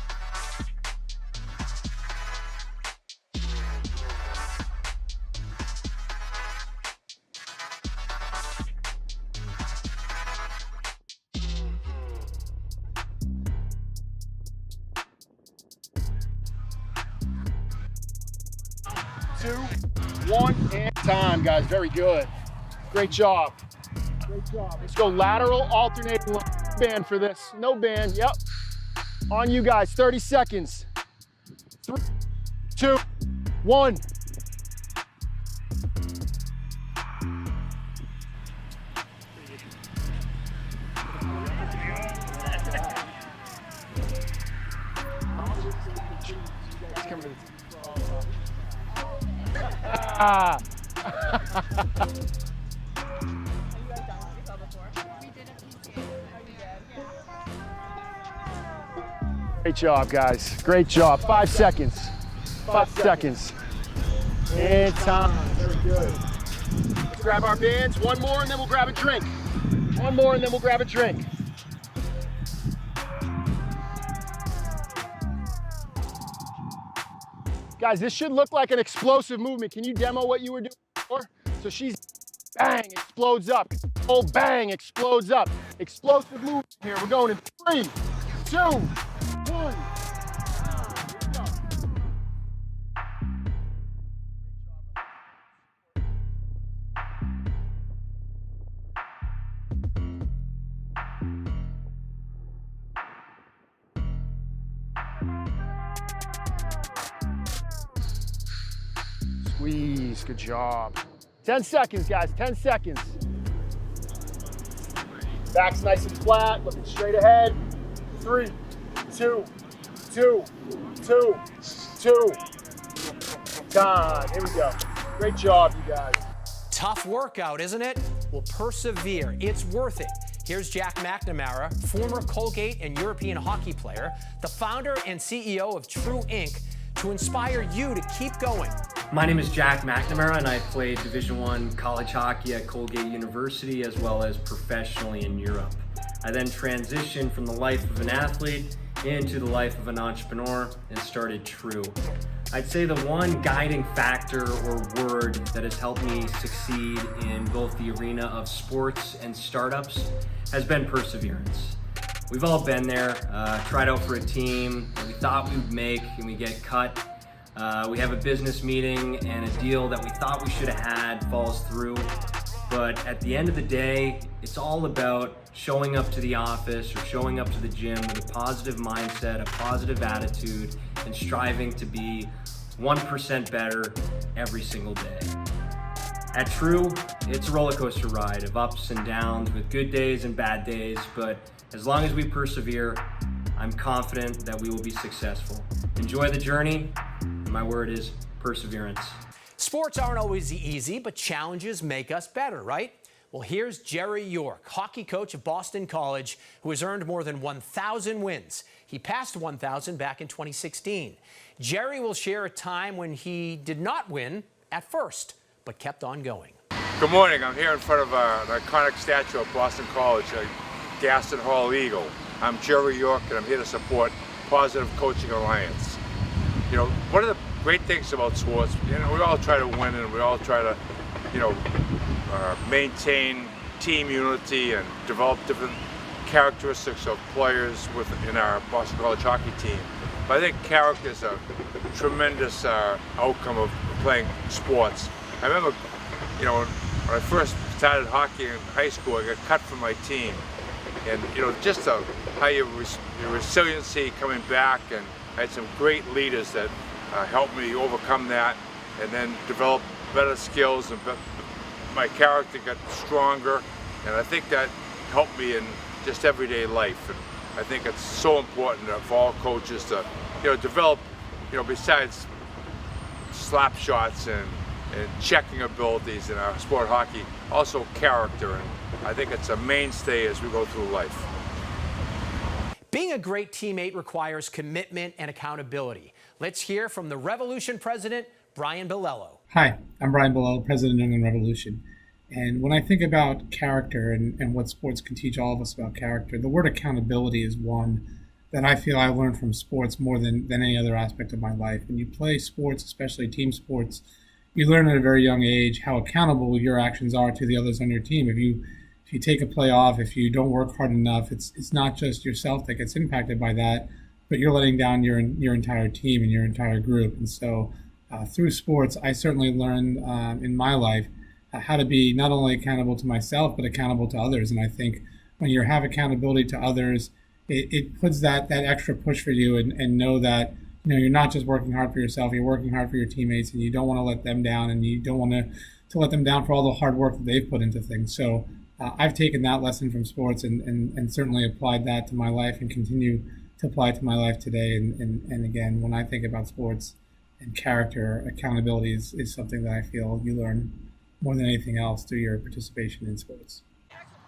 And time, guys. Very good. Great job. Great job. Let's go lateral alternating band for this. No band. Yep. On you guys. 30 seconds. 3, 2, 1. Great job, guys. Great job. 5 seconds. 5 seconds. And time. Very good. Let's grab our bands. One more and then we'll grab a drink. One more and then we'll grab a drink. Guys, this should look like an explosive movement. Can you demo what you were doing before? So she's bang, explodes up. Oh, bang, explodes up. Explosive movement here. We're going in 3, 2, 1. Squeeze, good job. 10 seconds, guys, 10 seconds. Back's nice and flat, looking straight ahead. 3, 2, 2, 2, 2. Time, here we go. Great job, you guys. Tough workout, isn't it? Well, persevere, it's worth it. Here's Jack McNamara, former Colgate and European hockey player, the founder and CEO of True Inc., to inspire you to keep going. My name is Jack McNamara, and I played Division I college hockey at Colgate University as well as professionally in Europe. I then transitioned from the life of an athlete into the life of an entrepreneur and started True. I'd say the one guiding factor or word that has helped me succeed in both the arena of sports and startups has been perseverance. We've all been there, tried out for a team that we thought we would make and we get cut. We have a business meeting and a deal that we thought we should have had falls through. But at the end of the day, it's all about showing up to the office or showing up to the gym with a positive mindset, a positive attitude, and striving to be 1% better every single day. At True, it's a roller coaster ride of ups and downs with good days and bad days, but as long as we persevere, I'm confident that we will be successful. Enjoy the journey. My word is perseverance. Sports aren't always easy, but challenges make us better, right? Well, here's Jerry York, hockey coach of Boston College, who has earned more than 1,000 wins. He passed 1,000 back in 2016. Jerry will share a time when he did not win at first, but kept on going. Good morning. I'm here in front of an iconic statue of Boston College, Gaston Hall Eagle. I'm Jerry York, and I'm here to support Positive Coaching Alliance. You know, one of the great things about sports, you know, we all try to win and we all try to, you know, maintain team unity and develop different characteristics of players in our Boston College hockey team. But I think character is a tremendous outcome of playing sports. I remember, you know, when I first started hockey in high school, I got cut from my team. And, you know, just how your resiliency coming back, and I had some great leaders that helped me overcome that and then develop better skills, and my character got stronger. And I think that helped me in just everyday life. And I think it's so important for all coaches to, you know, develop, you know, besides slap shots and checking abilities in our sport hockey, also character, and I think it's a mainstay as we go through life. Being a great teammate requires commitment and accountability. Let's hear from the Revolution president, Brian Bilello. Hi, I'm Brian Bilello, president of New England Revolution. And when I think about character and what sports can teach all of us about character, the word accountability is one that I feel I learned from sports more than any other aspect of my life. When you play sports, especially team sports, you learn at a very young age how accountable your actions are to the others on your team. If you take a play off, if you don't work hard enough, it's not just yourself that gets impacted by that, but you're letting down your entire team and your entire group. And so through sports, I certainly learned in my life how to be not only accountable to myself, but accountable to others. And I think when you have accountability to others, it puts that extra push for you, and know that, you know, you're not just working hard for yourself, you're working hard for your teammates, and you don't want to let them down, and you don't want to let them down for all the hard work that they've put into things. So I've taken that lesson from sports and certainly applied that to my life and continue to apply it to my life today. And again, when I think about sports and character, accountability is something that I feel you learn more than anything else through your participation in sports.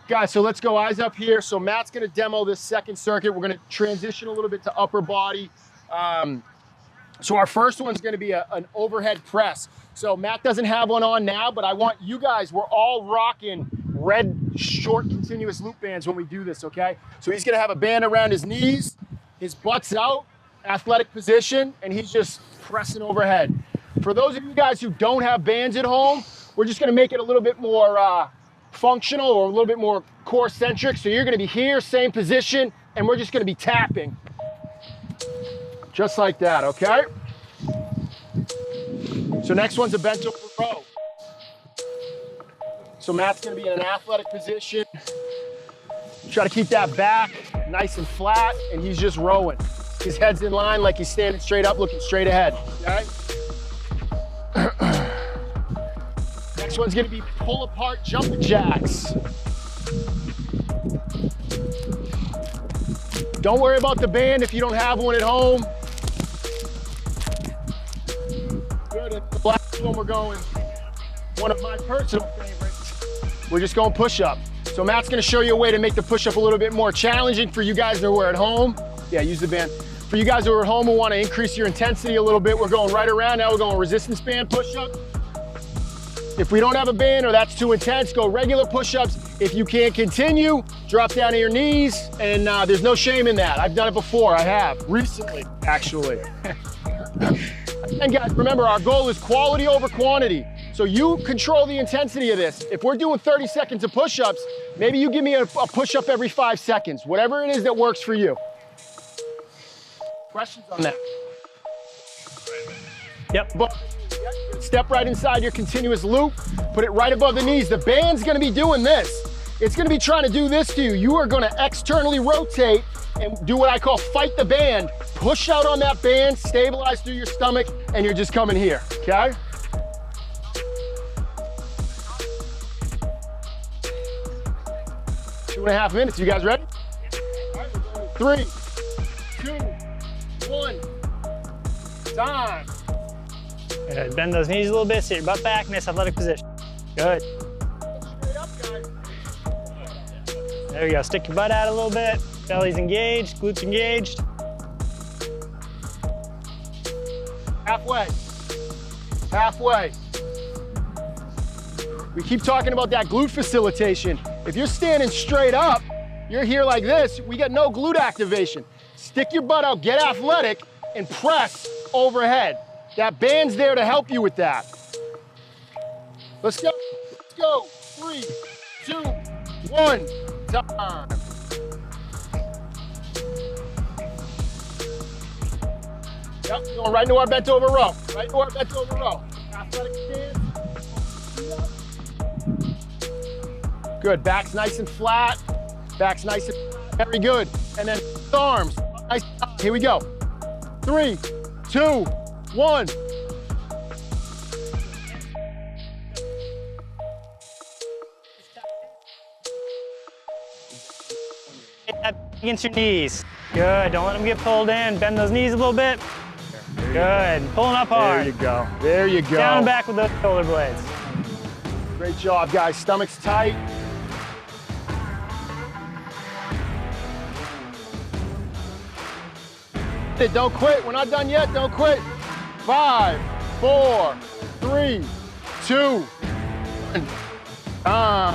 Guys, so let's go eyes up here. So Matt's going to demo this second circuit. We're going to transition a little bit to upper body. So our first one's going to be an overhead press. So Matt doesn't have one on now, but I want you guys, we're all rocking red, short, continuous loop bands when we do this, okay? So he's going to have a band around his knees, his butt's out, athletic position, and he's just pressing overhead. For those of you guys who don't have bands at home, we're just going to make it a little bit more functional, or a little bit more core-centric. So you're going to be here, same position, and we're just going to be tapping. Just like that, okay? So next one's a bent over row. So Matt's gonna be in an athletic position. Try to keep that back nice and flat, and he's just rowing. His head's in line like he's standing straight up, looking straight ahead, okay? Next one's gonna be pull apart jumping jacks. Don't worry about the band if you don't have one at home. Good. The last one we're going, one of my personal favorites. We're just going push-up. So Matt's gonna show you a way to make the push-up a little bit more challenging for you guys who are at home. Yeah, use the band. For you guys who are at home who wanna increase your intensity a little bit, we're going right around. Now we're going resistance band push-up. If we don't have a band or that's too intense, go regular push-ups. If you can't continue, drop down to your knees, and there's no shame in that. I've done it before, I have, recently, actually. And guys, remember, our goal is quality over quantity. So you control the intensity of this. If we're doing 30 seconds of push-ups, maybe you give me a push-up every 5 seconds, whatever it is that works for you. Questions on that? Yep. Step right inside your continuous loop, put it right above the knees. The band's gonna be doing this. It's gonna be trying to do this to you. You are gonna externally rotate and do what I call fight the band. Push out on that band, stabilize through your stomach, and you're just coming here, okay? Two and a half minutes, you guys ready? 3, 2, 1, time. Good. Bend those knees a little bit, sit your butt back, nice athletic position. Good. Straight up, guys. There we go, stick your butt out a little bit. Belly's engaged, glutes engaged. Halfway. Halfway. We keep talking about that glute facilitation. If you're standing straight up, you're here like this, we get no glute activation. Stick your butt out, get athletic, and press overhead. That band's there to help you with that. Let's go, let's go. 3, 2, 1, time. Yep, going right into our bent over row. Right into our bent over row. Athletic stance. Good, back's nice and flat. Back's nice and flat. Very good. And then arms. Nice. Here we go. 3, 2, 1. Against your knees. Good, don't let them get pulled in. Bend those knees a little bit. Good, pulling up hard. There you go, there you go. Down and back with those shoulder blades. Great job, guys. Stomach's tight. Don't quit, we're not done yet, don't quit. 5, 4, 3, 2, 1.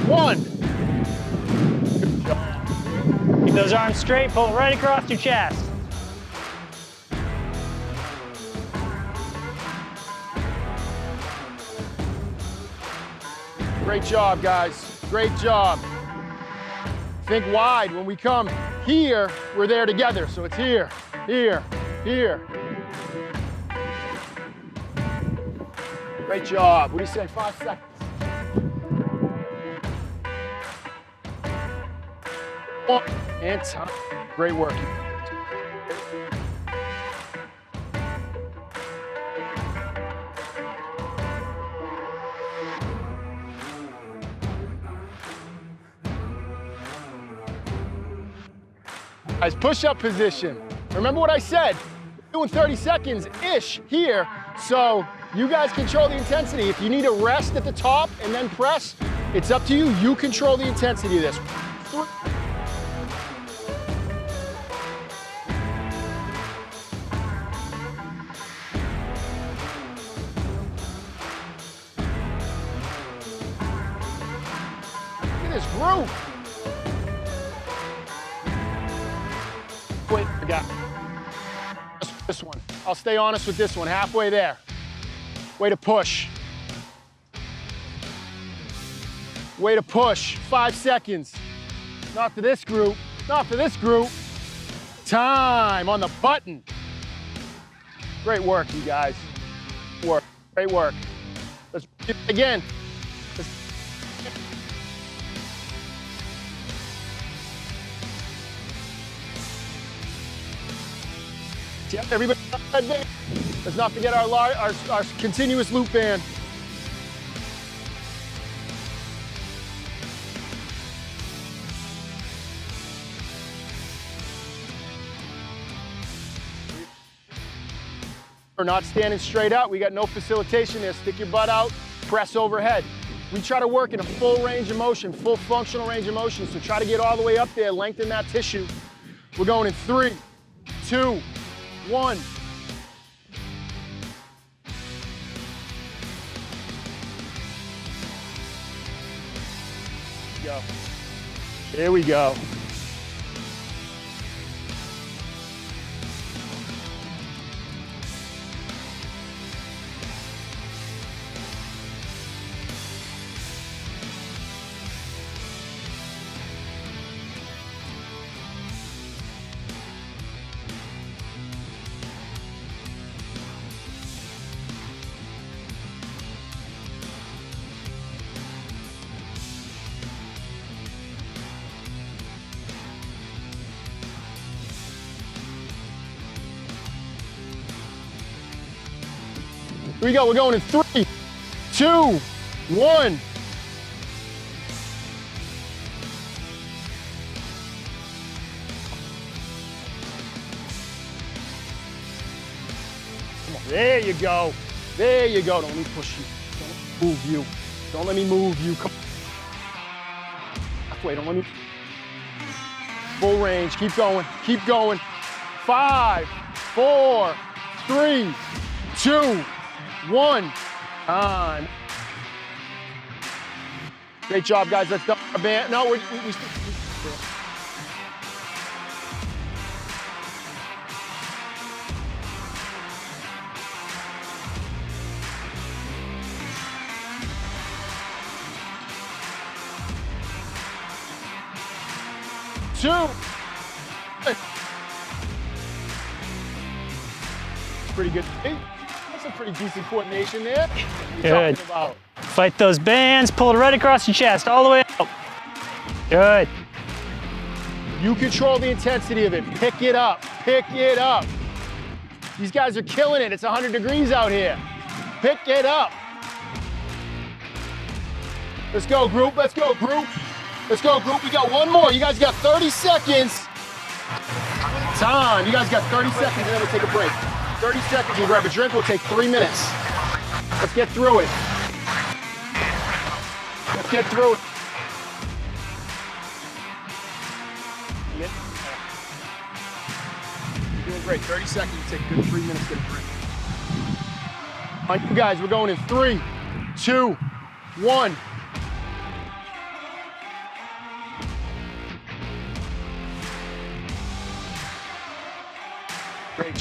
One. Good job. Keep those arms straight, pull it right across your chest. Great job, guys. Great job. Think wide. When we come here, we're there together. So it's here, here, here. Great job. What do you say? 5 seconds. And time. Great work. Guys, push-up position. Remember what I said? We're doing 30 seconds-ish here, so you guys control the intensity. If you need a rest at the top and then press, it's up to you. You control the intensity of this. 3. Group. Wait, I got this one. I'll stay honest with this one. Halfway there. Way to push. Way to push. 5 seconds. Not for this group. Not for this group. Time on the button. Great work, you guys. Work. Great work. Let's do it again. Yep, everybody, let's not forget our continuous loop band. We're not standing straight out. We got no facilitation there. Stick your butt out, press overhead. We try to work in a full range of motion, full functional range of motion. So try to get all the way up there, lengthen that tissue. We're going in 3, 2, 1. Go. Here we go. Here we go, we're going in 3, 2, 1. There you go. There you go. Don't let me push you. Don't move you. Don't let me move you. Come. Halfway. Don't let me. Full range. Keep going. Keep going. 5, 4, 3, 2, 1. Time. Great job, guys. Let's go. No, we 2. Pretty good. That's a pretty decent coordination there. Good. Fight those bands, pull it right across your chest, all the way up. Good. You control the intensity of it. Pick it up. Pick it up. These guys are killing it. It's 100 degrees out here. Pick it up. Let's go, group. Let's go, group. Let's go, group. We got one more. You guys got 30 seconds. Time. You guys got 30 seconds, and then we'll take a break. 30 seconds, we'll grab a drink. We'll take 3 minutes. Let's get through it. Let's get through it. You're doing great. 30 seconds. Take a good 3 minutes. Get a drink. All right, you guys, we're going in 3, 2, 1. Great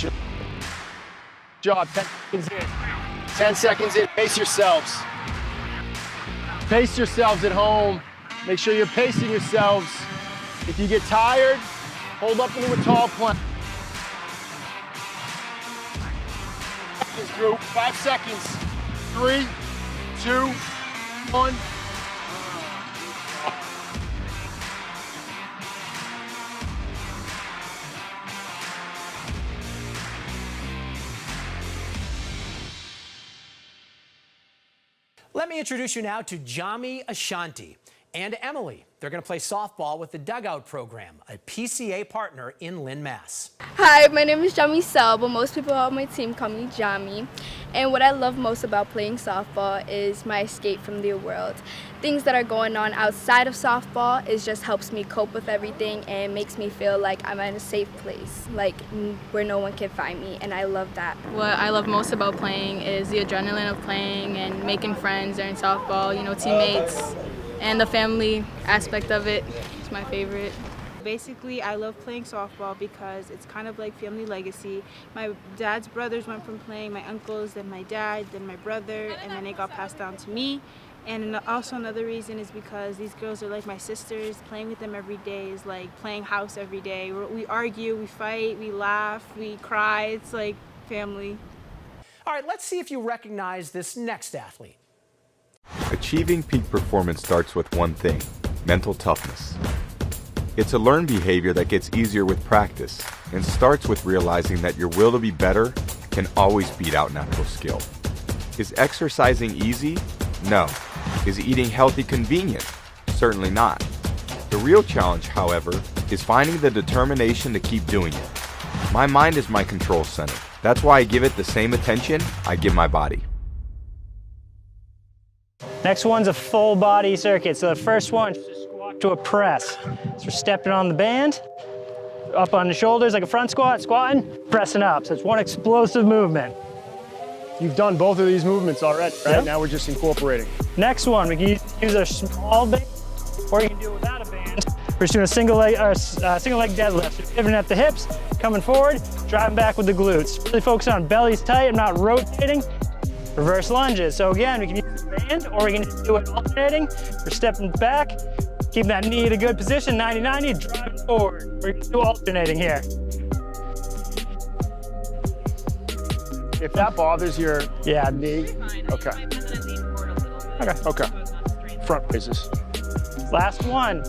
job. 10 seconds in. 10 seconds in. Pace yourselves. Pace yourselves at home. Make sure you're pacing yourselves. If you get tired, hold up into a tall plank. This group, 5 seconds. 3, 2, 1. Let me introduce you now to Jami Ashanti and Emily. They're going to play softball with the Dugout Program, a PCA partner in Lynn, Mass. Hi, my name is Jami Sel, but most people on my team call me Jami. And what I love most about playing softball is my escape from the world. Things that are going on outside of softball just helps me cope with everything and makes me feel like I'm in a safe place, like where no one can find me, and I love that. What I love most about playing is the adrenaline of playing and making friends during softball, you know, teammates, and the family aspect of it is my favorite. Basically, I love playing softball because it's kind of like family legacy. My dad's brothers went from playing, my uncles, then my dad, then my brother, and then it got passed down to me. And also another reason is because these girls are like my sisters. Playing with them every day is like playing house every day. We argue, we fight, we laugh, we cry. It's like family. All right, let's see if you recognize this next athlete. Achieving peak performance starts with one thing: mental toughness. It's a learned behavior that gets easier with practice and starts with realizing that your will to be better can always beat out natural skill. Is exercising easy? No. Is eating healthy convenient? Certainly not. The real challenge, however, is finding the determination to keep doing it. My mind is my control center. That's why I give it the same attention I give my body. Next one's a full body circuit. So the first one is just squat to a press. So we're stepping on the band, up on the shoulders like a front squat, squatting, pressing up. So it's one explosive movement. You've done both of these movements already, right? Yep. Now we're just incorporating. Next one, we can use a small band, or you can do it without a band. We're just doing a single leg deadlift. So pivoting at the hips, coming forward, driving back with the glutes. Really focus on belly's tight, I'm not rotating. Reverse lunges. So again, we can use the band, or we can do it alternating. We're stepping back, keeping that knee at a good position, 90-90, driving forward. We're gonna do alternating here. If that bothers your knee, okay. Okay. Front raises. Last one.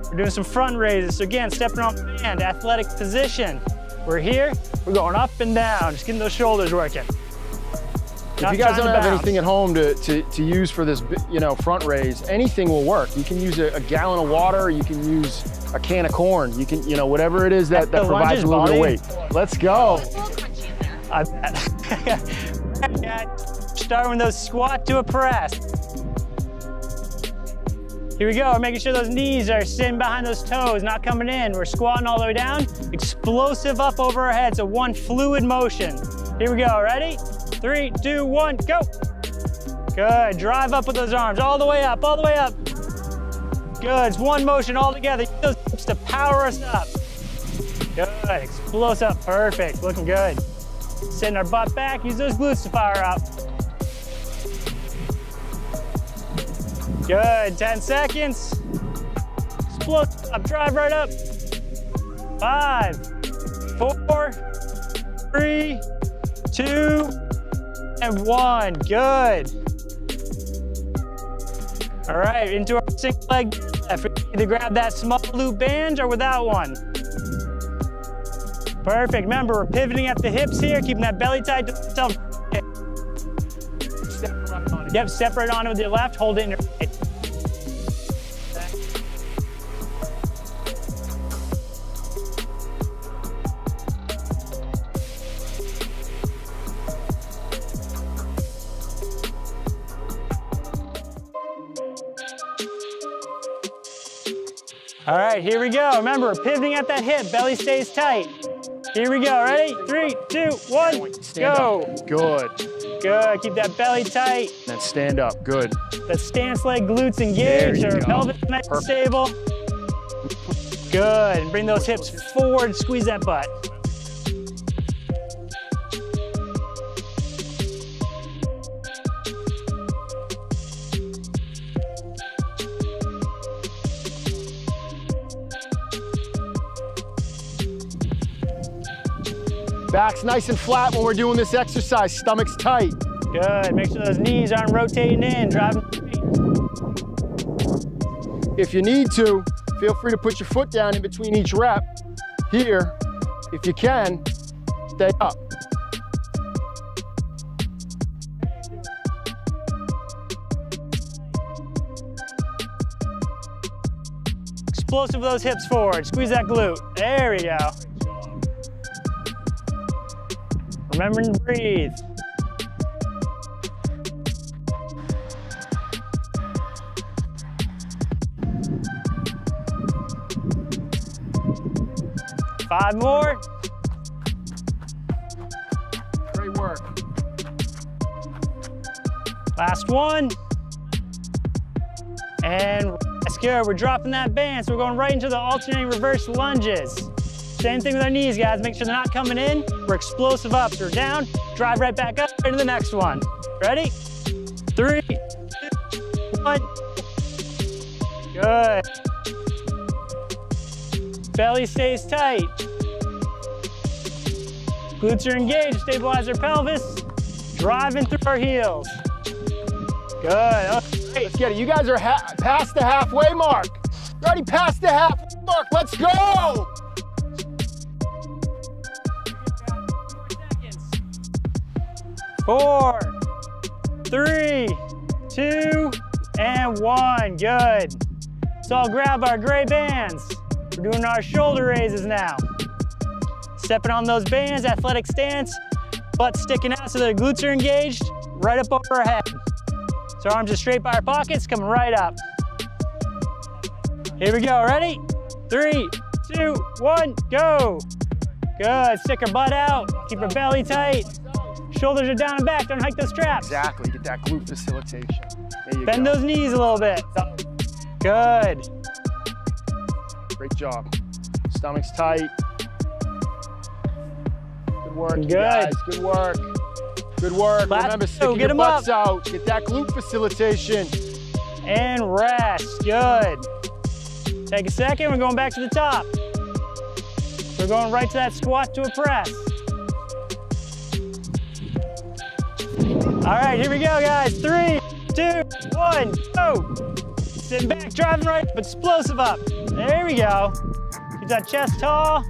We're doing some front raises. So again, stepping on the band, athletic position. We're here, we're going up and down, just getting those shoulders working. If you guys don't have anything at home to use for this, front raise, anything will work. You can use a gallon of water, you can use a can of corn, you can, whatever it is that provides a little bit of weight. Let's go. I bet. Starting with those squat to a press. Here we go, we're making sure those knees are sitting behind those toes, not coming in. We're squatting all the way down, explosive up over our head, so one fluid motion. Here we go, ready? 3, 2, 1, go. Good, drive up with those arms, all the way up, all the way up. Good, it's one motion all together. Use those hips to power us up. Good, explosive up, perfect, looking good. Sitting our butt back, use those glutes to fire up. Good, 10 seconds. Explosive up, drive right up. 5, 4, 3, 2, and 1, good. All right, into our single leg left. Either grab that small loop band or without one. Perfect, remember we're pivoting at the hips here, keeping that belly tight to yourself. Yep, step right on it with your left, hold it in your right. All right, here we go. Remember, we're pivoting at that hip, belly stays tight. Here we go, ready? 3, 2, 1, go. Good. Good, keep that belly tight. Then stand up, good. That stance leg glutes engaged, or pelvis nice and stable. Good, and bring those hips forward, squeeze that butt. Back's nice and flat when we're doing this exercise. Stomach's tight. Good. Make sure those knees aren't rotating in. Driving. If you need to, feel free to put your foot down in between each rep. Here, if you can, stay up. Explosive with those hips forward. Squeeze that glute. There we go. Remember to breathe. Five more. Great work. Last one. And that's good. We're dropping that band, so we're going right into the alternating reverse lunges. Same thing with our knees, guys. Make sure they're not coming in. We're explosive up. So we're down, drive right back up, right to the next one. Ready? 3, 2, 1. Good. Belly stays tight. Glutes are engaged, stabilize our pelvis. Driving through our heels. Good. Oh, great. Let's get it. You guys are past the halfway mark. You're already past the halfway mark. Let's go! 4, 3, 2, and 1. Good. So I'll grab our gray bands. We're doing our shoulder raises now. Stepping on those bands, athletic stance, butt sticking out so the glutes are engaged, right up over our head. So arms are straight by our pockets, coming right up. Here we go, ready? 3, 2, 1, go. Good, stick our butt out, keep our belly tight. Shoulders are down and back, don't hike those straps. Exactly, get that glute facilitation. There you Bend go. those knees a little bit. Good. Great job. Stomach's tight. Good work, you Good. guys. Good work. Good work. Last Remember, two, stick get your 'em butts up. out. Get that glute facilitation. And rest, good. Take a second, we're going back to the top. We're going right to that squat to a press. All right, here we go, guys. 3, 2, 1, go. Sitting back, driving right up, explosive up. There we go. Keep that chest tall.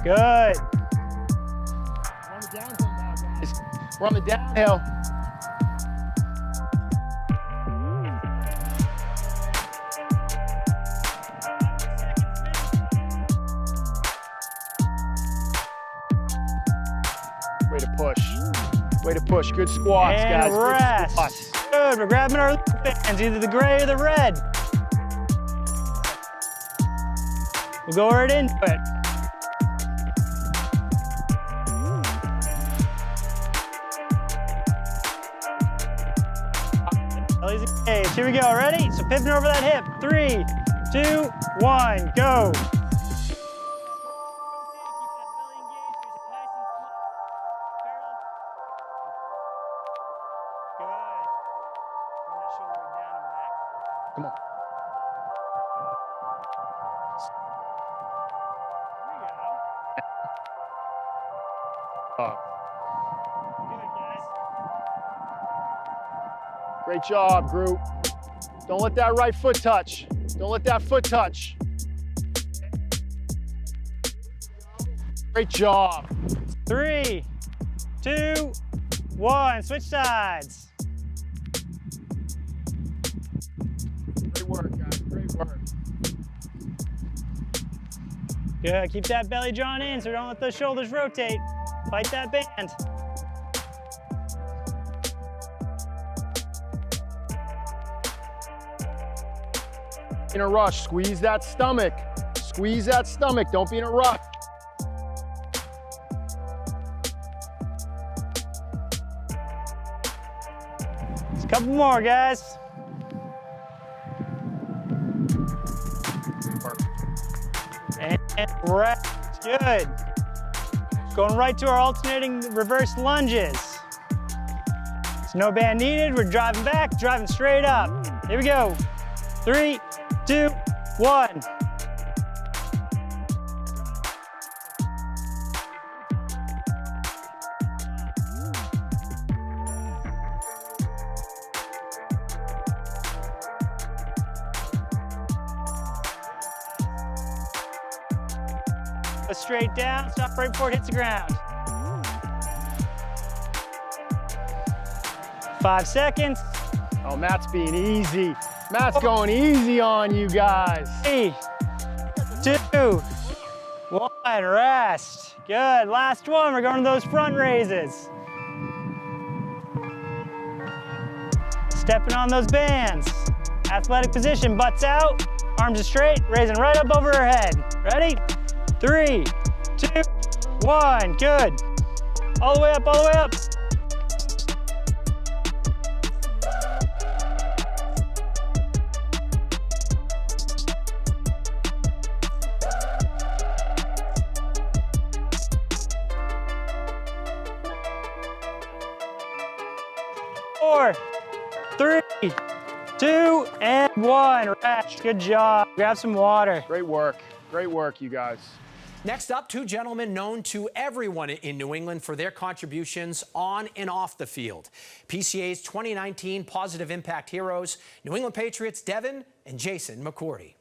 Good. We're on the downhill. Way to push. Way to push. Good squats, guys. And rest. Good squats. Good. We're grabbing our bands, either the gray or the red. We'll go right into it. Belly's engaged. Here we go. Ready? So pivoting over that hip. 3, 2, 1, go. Come on. Great job, group. Don't let that right foot touch. Don't let that foot touch. Great job. 3, 2, 1. Switch sides. Great work, guys. Great work. Good. Keep that belly drawn in so don't let those shoulders rotate. Fight that band. In a rush, squeeze that stomach. Squeeze that stomach, don't be in a rush. Just a couple more, guys. And rest, good. Going right to our alternating reverse lunges. There's no band needed, we're driving back, driving straight up. Here we go. 3, 2, 1. Go straight down, stop right before it hits the ground. 5 seconds. Oh, Matt's being easy. Matt's going easy on you guys. 3, 2, 1, rest. Good, last one, we're going to those front raises. Stepping on those bands. Athletic position, butts out, arms are straight, raising right up over her head. Ready? 3, 2, 1, good. All the way up, all the way up. Four, 3, 2, and 1. Rest. Good job. Grab some water. Great work. Great work, you guys. Next up, two gentlemen known to everyone in New England for their contributions on and off the field. PCA's 2019 Positive Impact Heroes, New England Patriots Devin and Jason McCourty.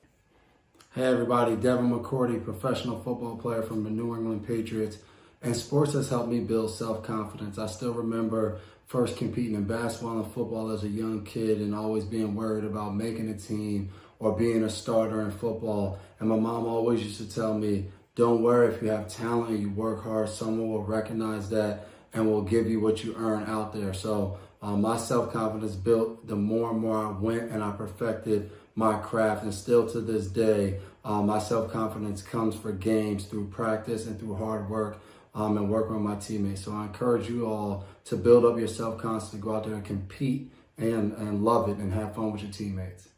Hey everybody, Devin McCourty, professional football player from the New England Patriots. And sports has helped me build self-confidence. I still remember first competing in basketball and football as a young kid and always being worried about making a team or being a starter in football. And my mom always used to tell me, don't worry, if you have talent and you work hard, someone will recognize that and will give you what you earn out there. So my self-confidence built the more and more I went and I perfected my craft. And still to this day, my self-confidence comes for games through practice and through hard work and working with my teammates. So I encourage you all to build up your self-confidence, to go out there and compete and love it and have fun with your teammates.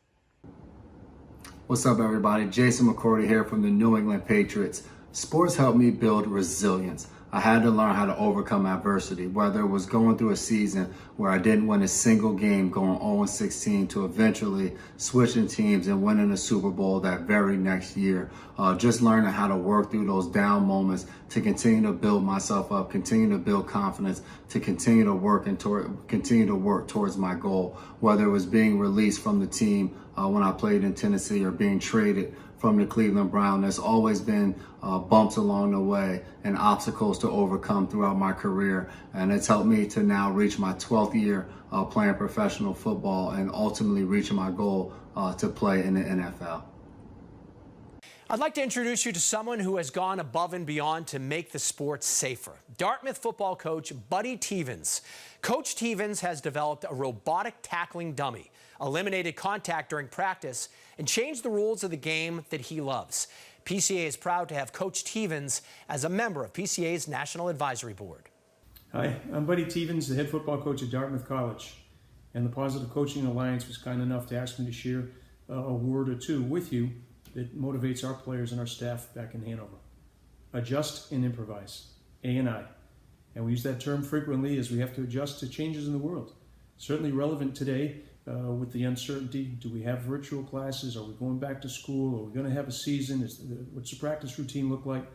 What's up, everybody? Jason McCourty here from the New England Patriots. Sports helped me build resilience. I had to learn how to overcome adversity, whether it was going through a season where I didn't win a single game, going 0-16, to eventually switching teams and winning a Super Bowl that very next year. Just learning how to work through those down moments to continue to build myself up, continue to build confidence, to continue to work towards my goal, whether it was being released from the team when I played in Tennessee or being traded from the Cleveland Browns. There's always been bumps along the way and obstacles to overcome throughout my career. And it's helped me to now reach my 12th year playing professional football and ultimately reaching my goal to play in the NFL. I'd like to introduce you to someone who has gone above and beyond to make the sport safer. Dartmouth football coach Buddy Teevens. Coach Teevens has developed a robotic tackling dummy, eliminated contact during practice, and changed the rules of the game that he loves. PCA is proud to have Coach Teevens as a member of PCA's National Advisory Board. Hi, I'm Buddy Teevens, the head football coach at Dartmouth College. And the Positive Coaching Alliance was kind enough to ask me to share a word or two with you that motivates our players and our staff back in Hanover. Adjust and improvise, A&I. And we use that term frequently as we have to adjust to changes in the world. Certainly relevant today with the uncertainty. Do we have virtual classes? Are we going back to school? Are we going to have a season? What's the practice routine look like?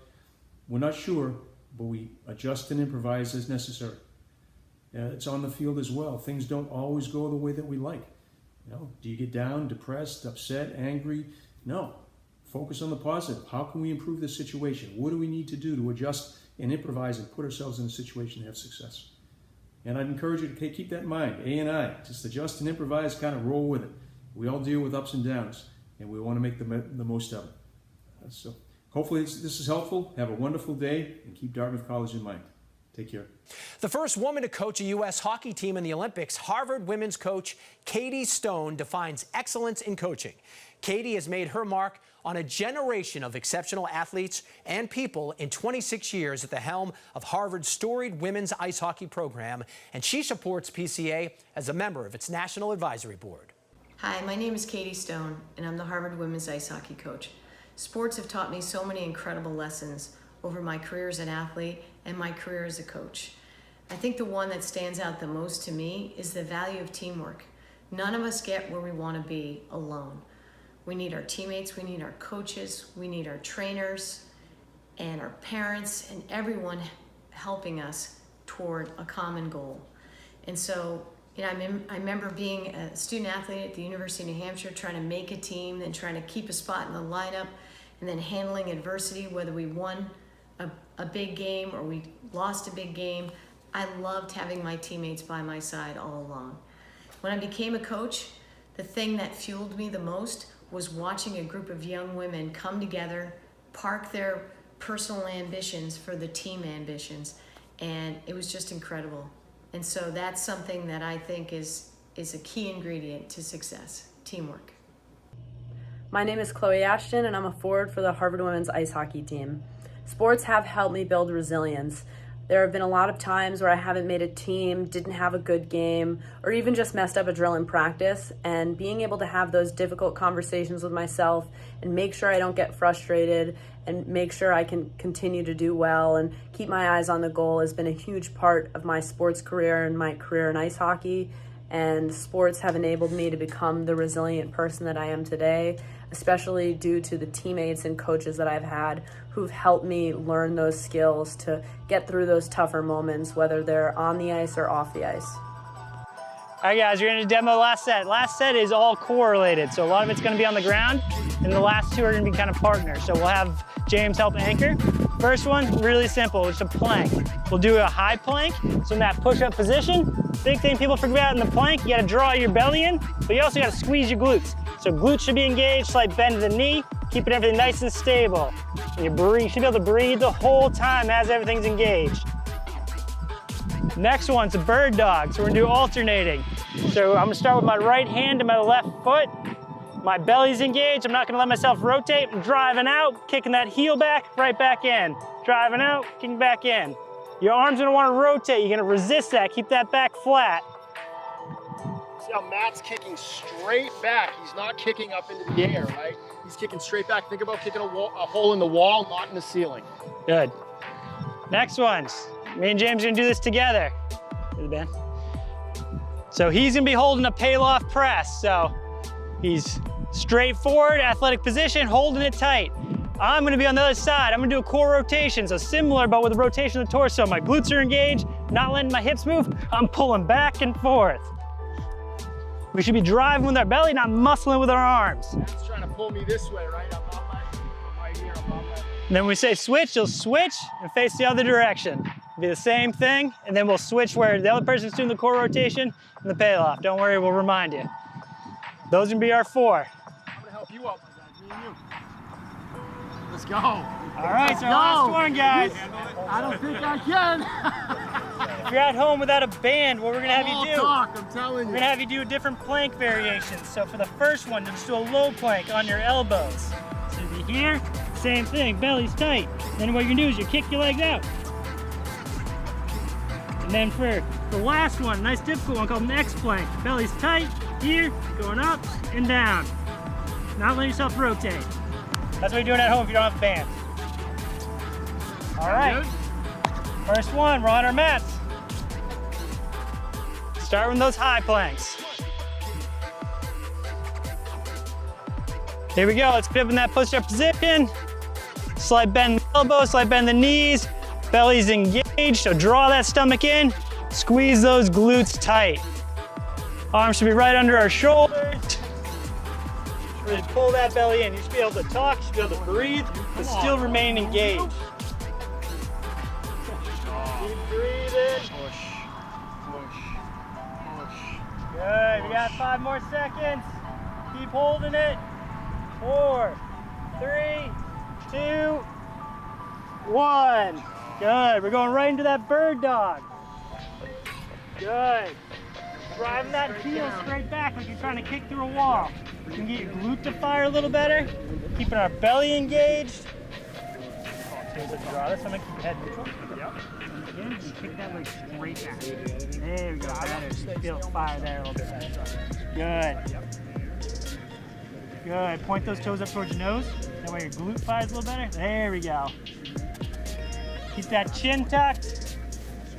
We're not sure, but we adjust and improvise as necessary. It's on the field as well. Things don't always go the way that we like. Do you get down, depressed, upset, angry? No. Focus on the positive. How can we improve the situation? What do we need to do to adjust and improvise and put ourselves in a situation to have success? And I'd encourage you to keep that in mind. A&I, just adjust and improvise, kind of roll with it. We all deal with ups and downs, and we want to make the most of it. So hopefully this is helpful. Have a wonderful day, and keep Dartmouth College in mind. Take care. The first woman to coach a U.S. hockey team in the Olympics, Harvard women's coach Katey Stone defines excellence in coaching. Katey has made her mark on a generation of exceptional athletes and people in 26 years at the helm of Harvard's storied women's ice hockey program, and she supports PCA as a member of its National Advisory Board. Hi, my name is Katey Stone, and I'm the Harvard women's ice hockey coach. Sports have taught me so many incredible lessons over my career as an athlete and my career as a coach. I think the one that stands out the most to me is the value of teamwork. None of us get where we want to be alone. We need our teammates, we need our coaches, we need our trainers and our parents and everyone helping us toward a common goal. And so, I remember being a student athlete at the University of New Hampshire, trying to make a team, then trying to keep a spot in the lineup, and then handling adversity, whether we won a big game or we lost a big game. I loved having my teammates by my side all along. When I became a coach, the thing that fueled me the most was watching a group of young women come together, park their personal ambitions for the team ambitions, and it was just incredible. And so that's something that I think is a key ingredient to success, teamwork. My name is Chloe Ashton, and I'm a forward for the Harvard women's ice hockey team. Sports have helped me build resilience. There have been a lot of times where I haven't made a team, didn't have a good game, or even just messed up a drill in practice, and being able to have those difficult conversations with myself and make sure I don't get frustrated and make sure I can continue to do well and keep my eyes on the goal has been a huge part of my sports career and my career in ice hockey. And sports have enabled me to become the resilient person that I am today, especially due to the teammates and coaches that I've had who've helped me learn those skills to get through those tougher moments, whether they're on the ice or off the ice. All right, guys, you're gonna demo the last set. Last set is all correlated, so a lot of it's gonna be on the ground, and the last two are gonna be kind of partners. So we'll have James help anchor. First one, really simple, it's a plank. We'll do a high plank, so in that push-up position. Big thing people forget about in the plank, you gotta draw your belly in, but you also gotta squeeze your glutes. So glutes should be engaged, slight bend to the knee, keeping everything nice and stable. And you should be able to breathe the whole time as everything's engaged. Next one's a bird dog, so we're gonna do alternating. So I'm gonna start with my right hand to my left foot. My belly's engaged, I'm not gonna let myself rotate. I'm driving out, kicking that heel back, right back in. Driving out, kicking back in. Your arm's gonna wanna rotate, you're gonna resist that, keep that back flat. See how Matt's kicking straight back. He's not kicking up into the air, right? He's kicking straight back. Think about kicking a hole in the wall, not in the ceiling. Good. Next one's, me and James are gonna do this together. Here's the band. So he's gonna be holding a peel-off press. So he's straight forward, athletic position, holding it tight. I'm gonna be on the other side. I'm gonna do a core rotation. So similar, but with a rotation of the torso. My glutes are engaged, not letting my hips move. I'm pulling back and forth. We should be driving with our belly, not muscling with our arms. Matt's trying to pull me this way, right? I'm right here, I'm not letting. And then when we say switch, you'll switch and face the other direction. It'll be the same thing, and then we'll switch where the other person's doing the core rotation and the payoff. Don't worry, we'll remind you. Those are gonna be our four. I'm gonna help you out, my guys, me and you. Let's go. All right, so last one, guys. I don't think I can. If you're at home without a band, what we're gonna have you do? Talk, I'm telling you. We're gonna have you do different plank variations. So for the first one, just do a low plank on your elbows. So if you're here, same thing, belly's tight. Then what you're gonna do is you kick your legs out. And then for the last one, nice difficult one called an X plank. Belly's tight, here, going up and down. Not letting yourself rotate. That's what you're doing at home if you don't have a band. All right, first one, we're on our mats. Start with those high planks. Here we go, let's put up in that push-up position. Slight bend the elbows, slight bend the knees. Belly's engaged, so draw that stomach in. Squeeze those glutes tight. Arms should be right under our shoulders. Really pull that belly in. You should be able to talk, you should be able to breathe, but still remain engaged. Keep breathing. Push, push, push. Good, we got 5 more seconds. Keep holding it. 4, 3, 2, 1. Good, we're going right into that bird dog. Good. Driving that heel straight back like you're trying to kick through a wall. You can get your glute to fire a little better. Keeping our belly engaged. Draw this, I'm gonna keep your head neutral. Yep. Again, you kick that leg straight back. There we go, better. Feel fire there a little bit better. Good. Good, point those toes up towards your nose. That way your glute fires a little better. There we go. Keep that chin tucked.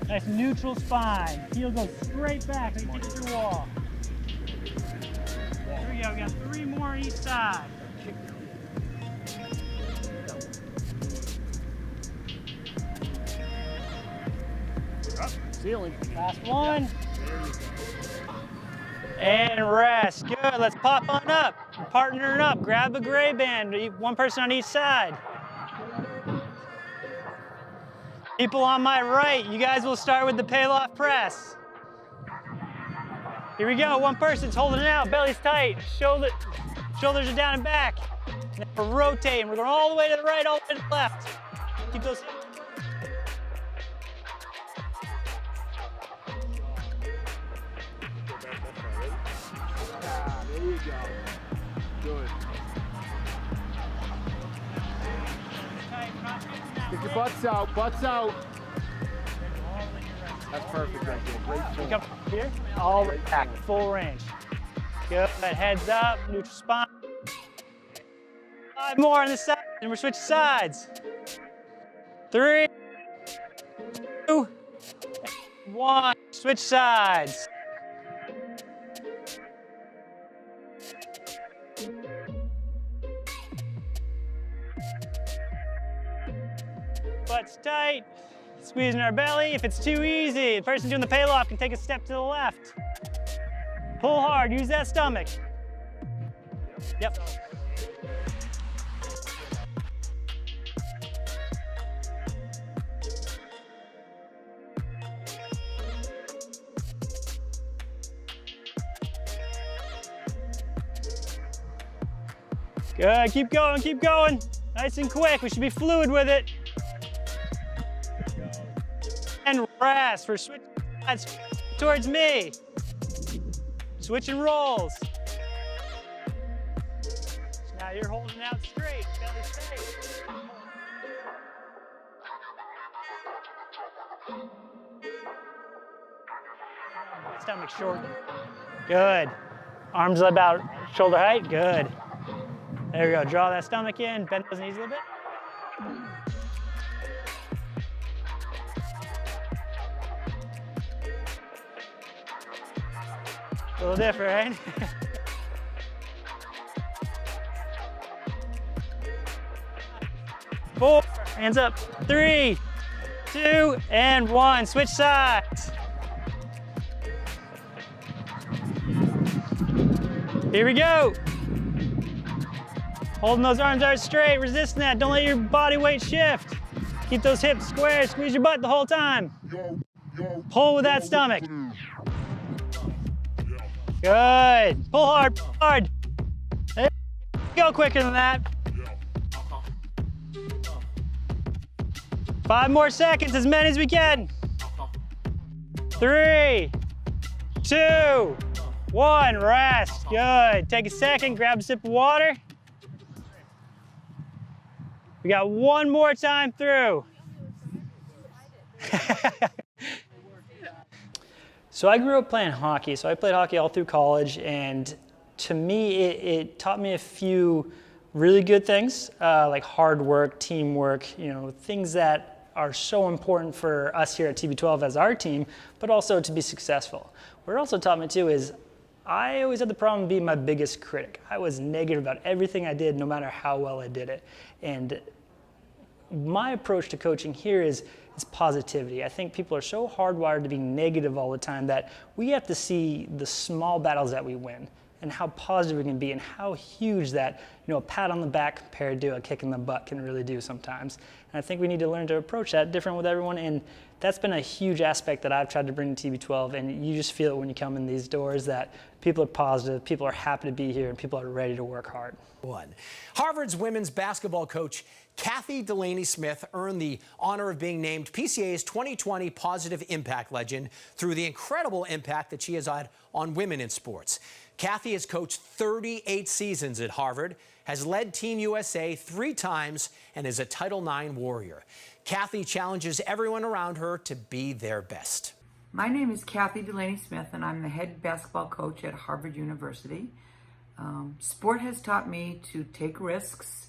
Nice neutral spine. Heel goes straight back like you kick through a wall. There we go, we got 3 more each side. Ceiling. Last one. And rest. Good. Let's pop on up. Partner it up. Grab a gray band. 1 person on each side. People on my right, you guys will start with the payloft press. Here we go. 1 person's holding it out. Belly's tight. Shoulders are down and back. And then we're rotating. We're going all the way to the right, all the way to the left. Keep those. There you go. Good. Get your butts out, butts out. That's perfect right there. Great pull. Come here, all the way back, full range. Good, heads up, neutral spine. 5 more on this side, and we're switching sides. 3, 2, 1, switch sides. Butt's tight, squeezing our belly. If it's too easy, the person doing the payloft can take a step to the left. Pull hard, use that stomach. Yep. Good, keep going, keep going. Nice and quick, we should be fluid with it. And rest, we're switching sides towards me. Switch and rolls. Now you're holding out straight, belly straight. Stomach shorten. Good. Arms about shoulder height, good. There we go, draw that stomach in, bend those knees a little bit. A little different, right? Four, hands up. 3, 2, and 1. Switch sides. Here we go. Holding those arms out straight, resisting that. Don't let your body weight shift. Keep those hips square, squeeze your butt the whole time. Pull with that stomach. Good. Pull hard, pull hard. There you go, quicker than that. 5 more seconds, as many as we can. 3, 2, 1, rest. Good. Take a second, grab a sip of water. We got one more time through. So I grew up playing hockey. So I played hockey all through college, and to me, it taught me a few really good things, like hard work, teamwork, things that are so important for us here at TB12 as our team, but also to be successful. What it also taught me too is I always had the problem being my biggest critic. I was negative about everything I did, no matter how well I did it. And my approach to coaching here is positivity. I think people are so hardwired to be negative all the time that we have to see the small battles that we win and how positive we can be and how huge that, a pat on the back compared to a kick in the butt can really do sometimes. And I think we need to learn to approach that different with everyone, and that's been a huge aspect that I've tried to bring to TB12, and you just feel it when you come in these doors that people are positive, people are happy to be here, and people are ready to work hard. Harvard's women's basketball coach Katey Delaney Smith earned the honor of being named PCA's 2020 Positive Impact Legend through the incredible impact that she has had on women in sports. Katey has coached 38 seasons at Harvard, has led Team USA 3 times, and is a Title IX warrior. Katey challenges everyone around her to be their best. My name is Katey Delaney Smith, and I'm the head basketball coach at Harvard University. Sport has taught me to take risks,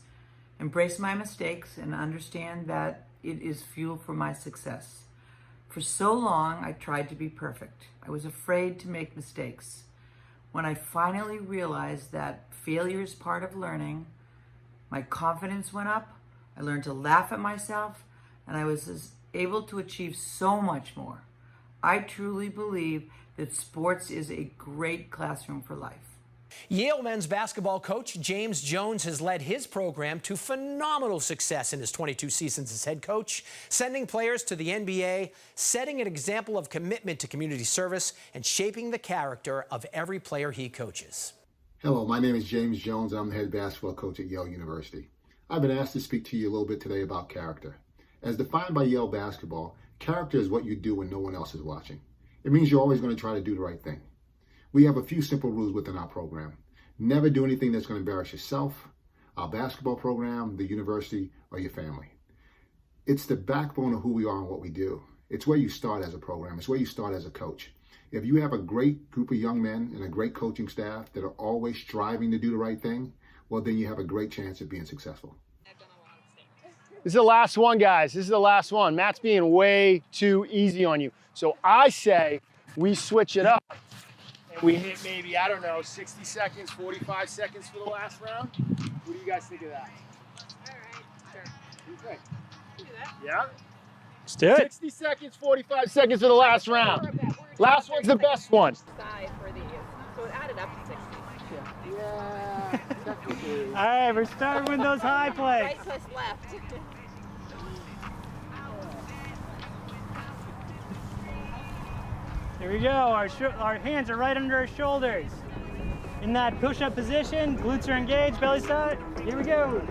embrace my mistakes, and understand that it is fuel for my success. For so long, I tried to be perfect. I was afraid to make mistakes. When I finally realized that failure is part of learning, my confidence went up, I learned to laugh at myself, and I was able to achieve so much more. I truly believe that sports is a great classroom for life. Yale men's basketball coach James Jones has led his program to phenomenal success in his 22 seasons as head coach, sending players to the NBA, setting an example of commitment to community service, and shaping the character of every player he coaches. Hello, my name is James Jones. I'm the head basketball coach at Yale University. I've been asked to speak to you a little bit today about character. As defined by Yale basketball, character is what you do when no one else is watching. It means you're always going to try to do the right thing. We have a few simple rules within our program. Never do anything that's going to embarrass yourself, our basketball program, the university, or your family. It's the backbone of who we are and what we do. It's where you start as a program. It's where you start as a coach. If you have a great group of young men and a great coaching staff that are always striving to do the right thing, well, then you have a great chance of being successful. This is the last one, guys. This is the last one. Matt's being way too easy on you. So I say we switch it up. And we hit maybe, 60 seconds, 45 seconds for the last round. What do you guys think of that? All right, sure. What do you think? Do that. Yeah? Let's do it. 60 seconds, 45 seconds for the last round. Last one's the best one. Side for these. So it added up to 60. Yeah, definitely. All right, we're starting with those high plays. Right plus left. Here we go. Our hands are right under our shoulders. In that push-up position, glutes are engaged, belly side. Here we go.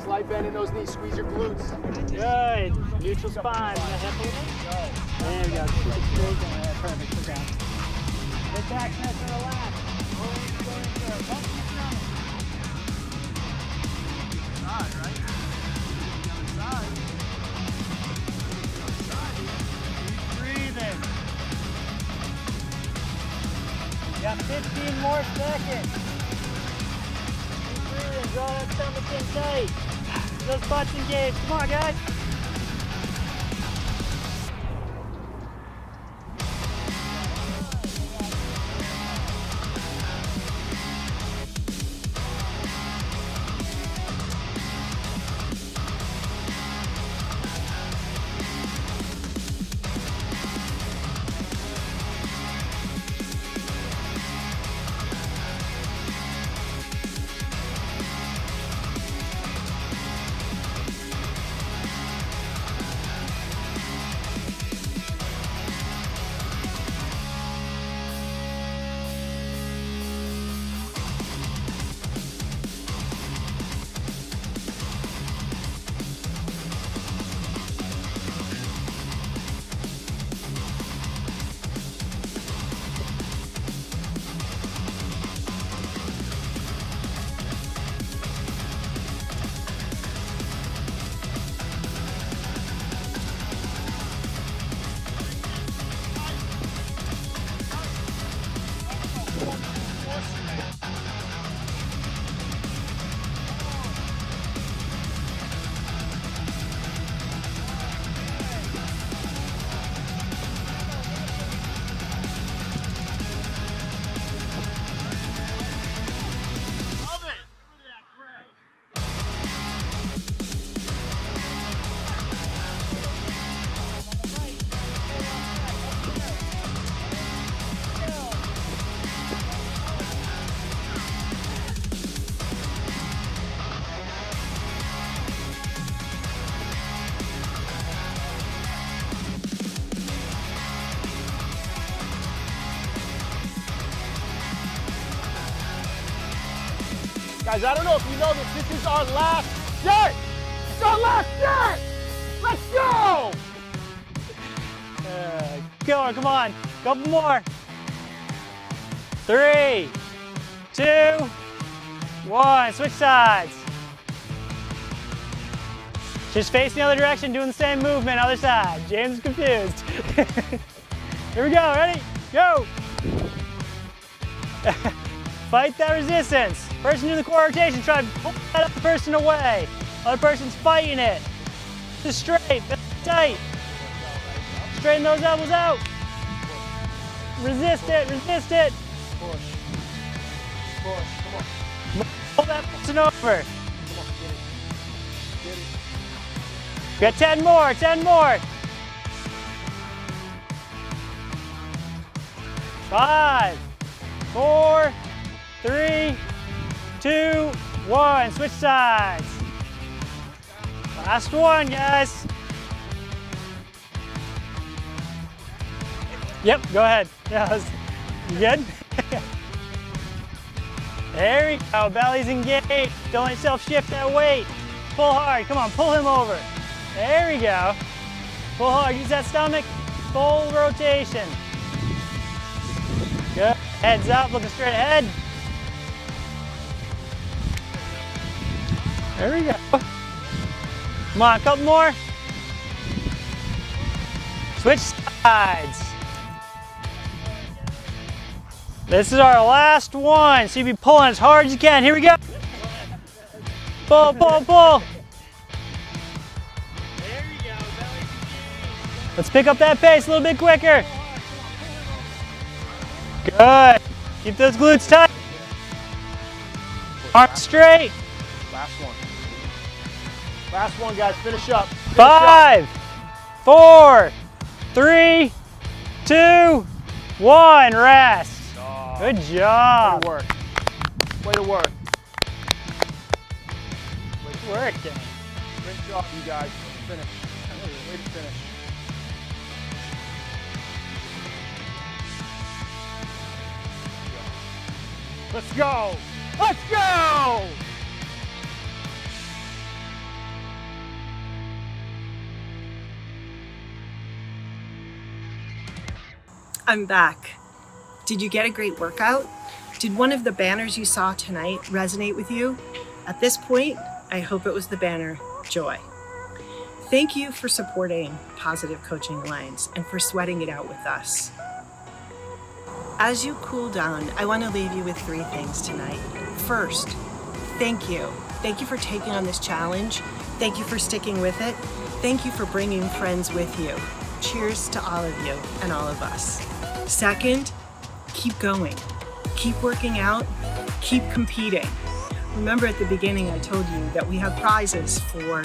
Slight bend in those knees, squeeze your glutes. Good. Neutral spine. There we go. Keep it straight. Perfect. Sit down. Get back, nice and relax. You got 15 more seconds. Keep breathing, draw that stomach in tight. Those butts engaged. Come on, guys. Guys, I don't know if you know this. This is our last set. It's our last set. Let's go. Come on. Couple more. 3, 2, 1. Switch sides. Just face the other direction, doing the same movement, other side. James is confused. Here we go, ready? Go! Fight that resistance. Person do the core rotation, try to pull that other person away. Other person's fighting it. Just straight, tight. Straighten those elbows out. Resist it, resist it. Push. Push, come on. Pull that person over. Come on, get it. Get it. We got 10 more, 10 more. 5, 4, 3, 2, 1. Switch sides. Last one, guys. Yep, go ahead. Yeah, you good? There we go. Belly's engaged. Don't let yourself shift that weight. Pull hard. Come on, pull him over. There we go. Pull hard. Use that stomach. Full rotation. Good. Heads up, looking straight ahead. There we go. Come on, a couple more. Switch sides. This is our last one, so you be pulling as hard as you can. Here we go. Pull, pull, pull. There you go. Let's pick up that pace a little bit quicker. Good. Keep those glutes tight. Arms straight. Last one. Last one, guys. Finish up. Finish 5, 4, 3, 2, 1. Rest. Good job. Way to work. Way to work. Good work. Great job, you guys. Finish. Way to finish. Let's go. Let's go. I'm back. Did you get a great workout? Did one of the banners you saw tonight resonate with you? At this point, I hope it was the banner Joy. Thank you for supporting Positive Coaching Alliance and for sweating it out with us. As you cool down, I want to leave you with 3 things tonight. First, thank you. Thank you for taking on this challenge. Thank you for sticking with it. Thank you for bringing friends with you. Cheers to all of you and all of us. Second, keep going. Keep working out. Keep competing. Remember at the beginning I told you that we have prizes for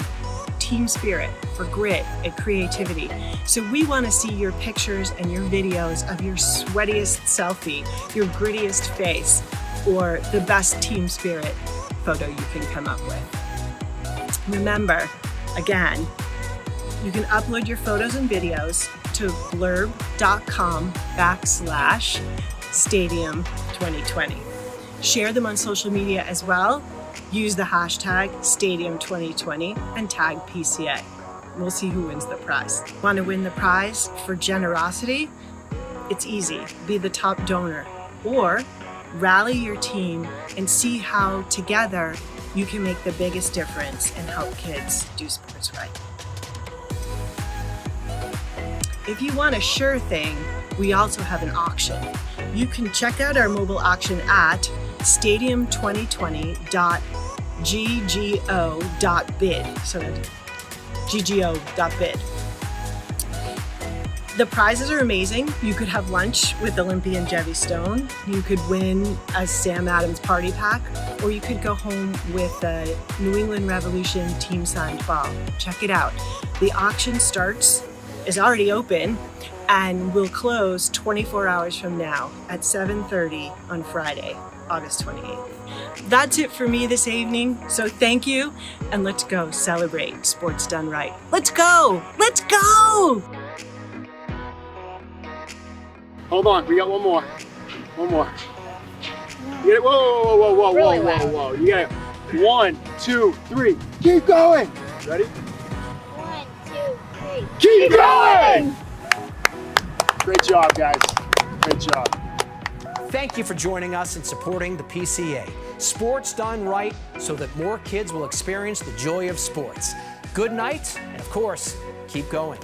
team spirit, for grit and creativity. So we want to see your pictures and your videos of your sweatiest selfie, your grittiest face, or the best team spirit photo you can come up with. Remember, again, you can upload your photos and videos to blurb.com/Stadium 2020. Share them on social media as well. Use the hashtag Stadium 2020 and tag PCA. We'll see who wins the prize. Want to win the prize for generosity? It's easy. Be the top donor or rally your team and see how together you can make the biggest difference and help kids do sports right. If you want a sure thing, we also have an auction. You can check out our mobile auction at stadium2020.ggo.bid. So that's ggo.bid. The prizes are amazing. You could have lunch with Olympian Gevvie Stone. You could win a Sam Adams party pack, or you could go home with a New England Revolution team signed ball. Check it out. The auction is already open and will close 24 hours from now at 7:30 on Friday, August 28th. That's it for me this evening. So thank you, and let's go celebrate sports done right. Let's go! Let's go! Hold on, we got one more. One more. Get it? Whoa, whoa, whoa, whoa, Really whoa, loud. whoa, whoa. You got it. 1, 2, 3. Keep going. Ready? 1, 2, 3. Keep going! Great job, guys. Great job. Thank you for joining us and supporting the PCA. Sports done right so that more kids will experience the joy of sports. Good night, and of course, keep going.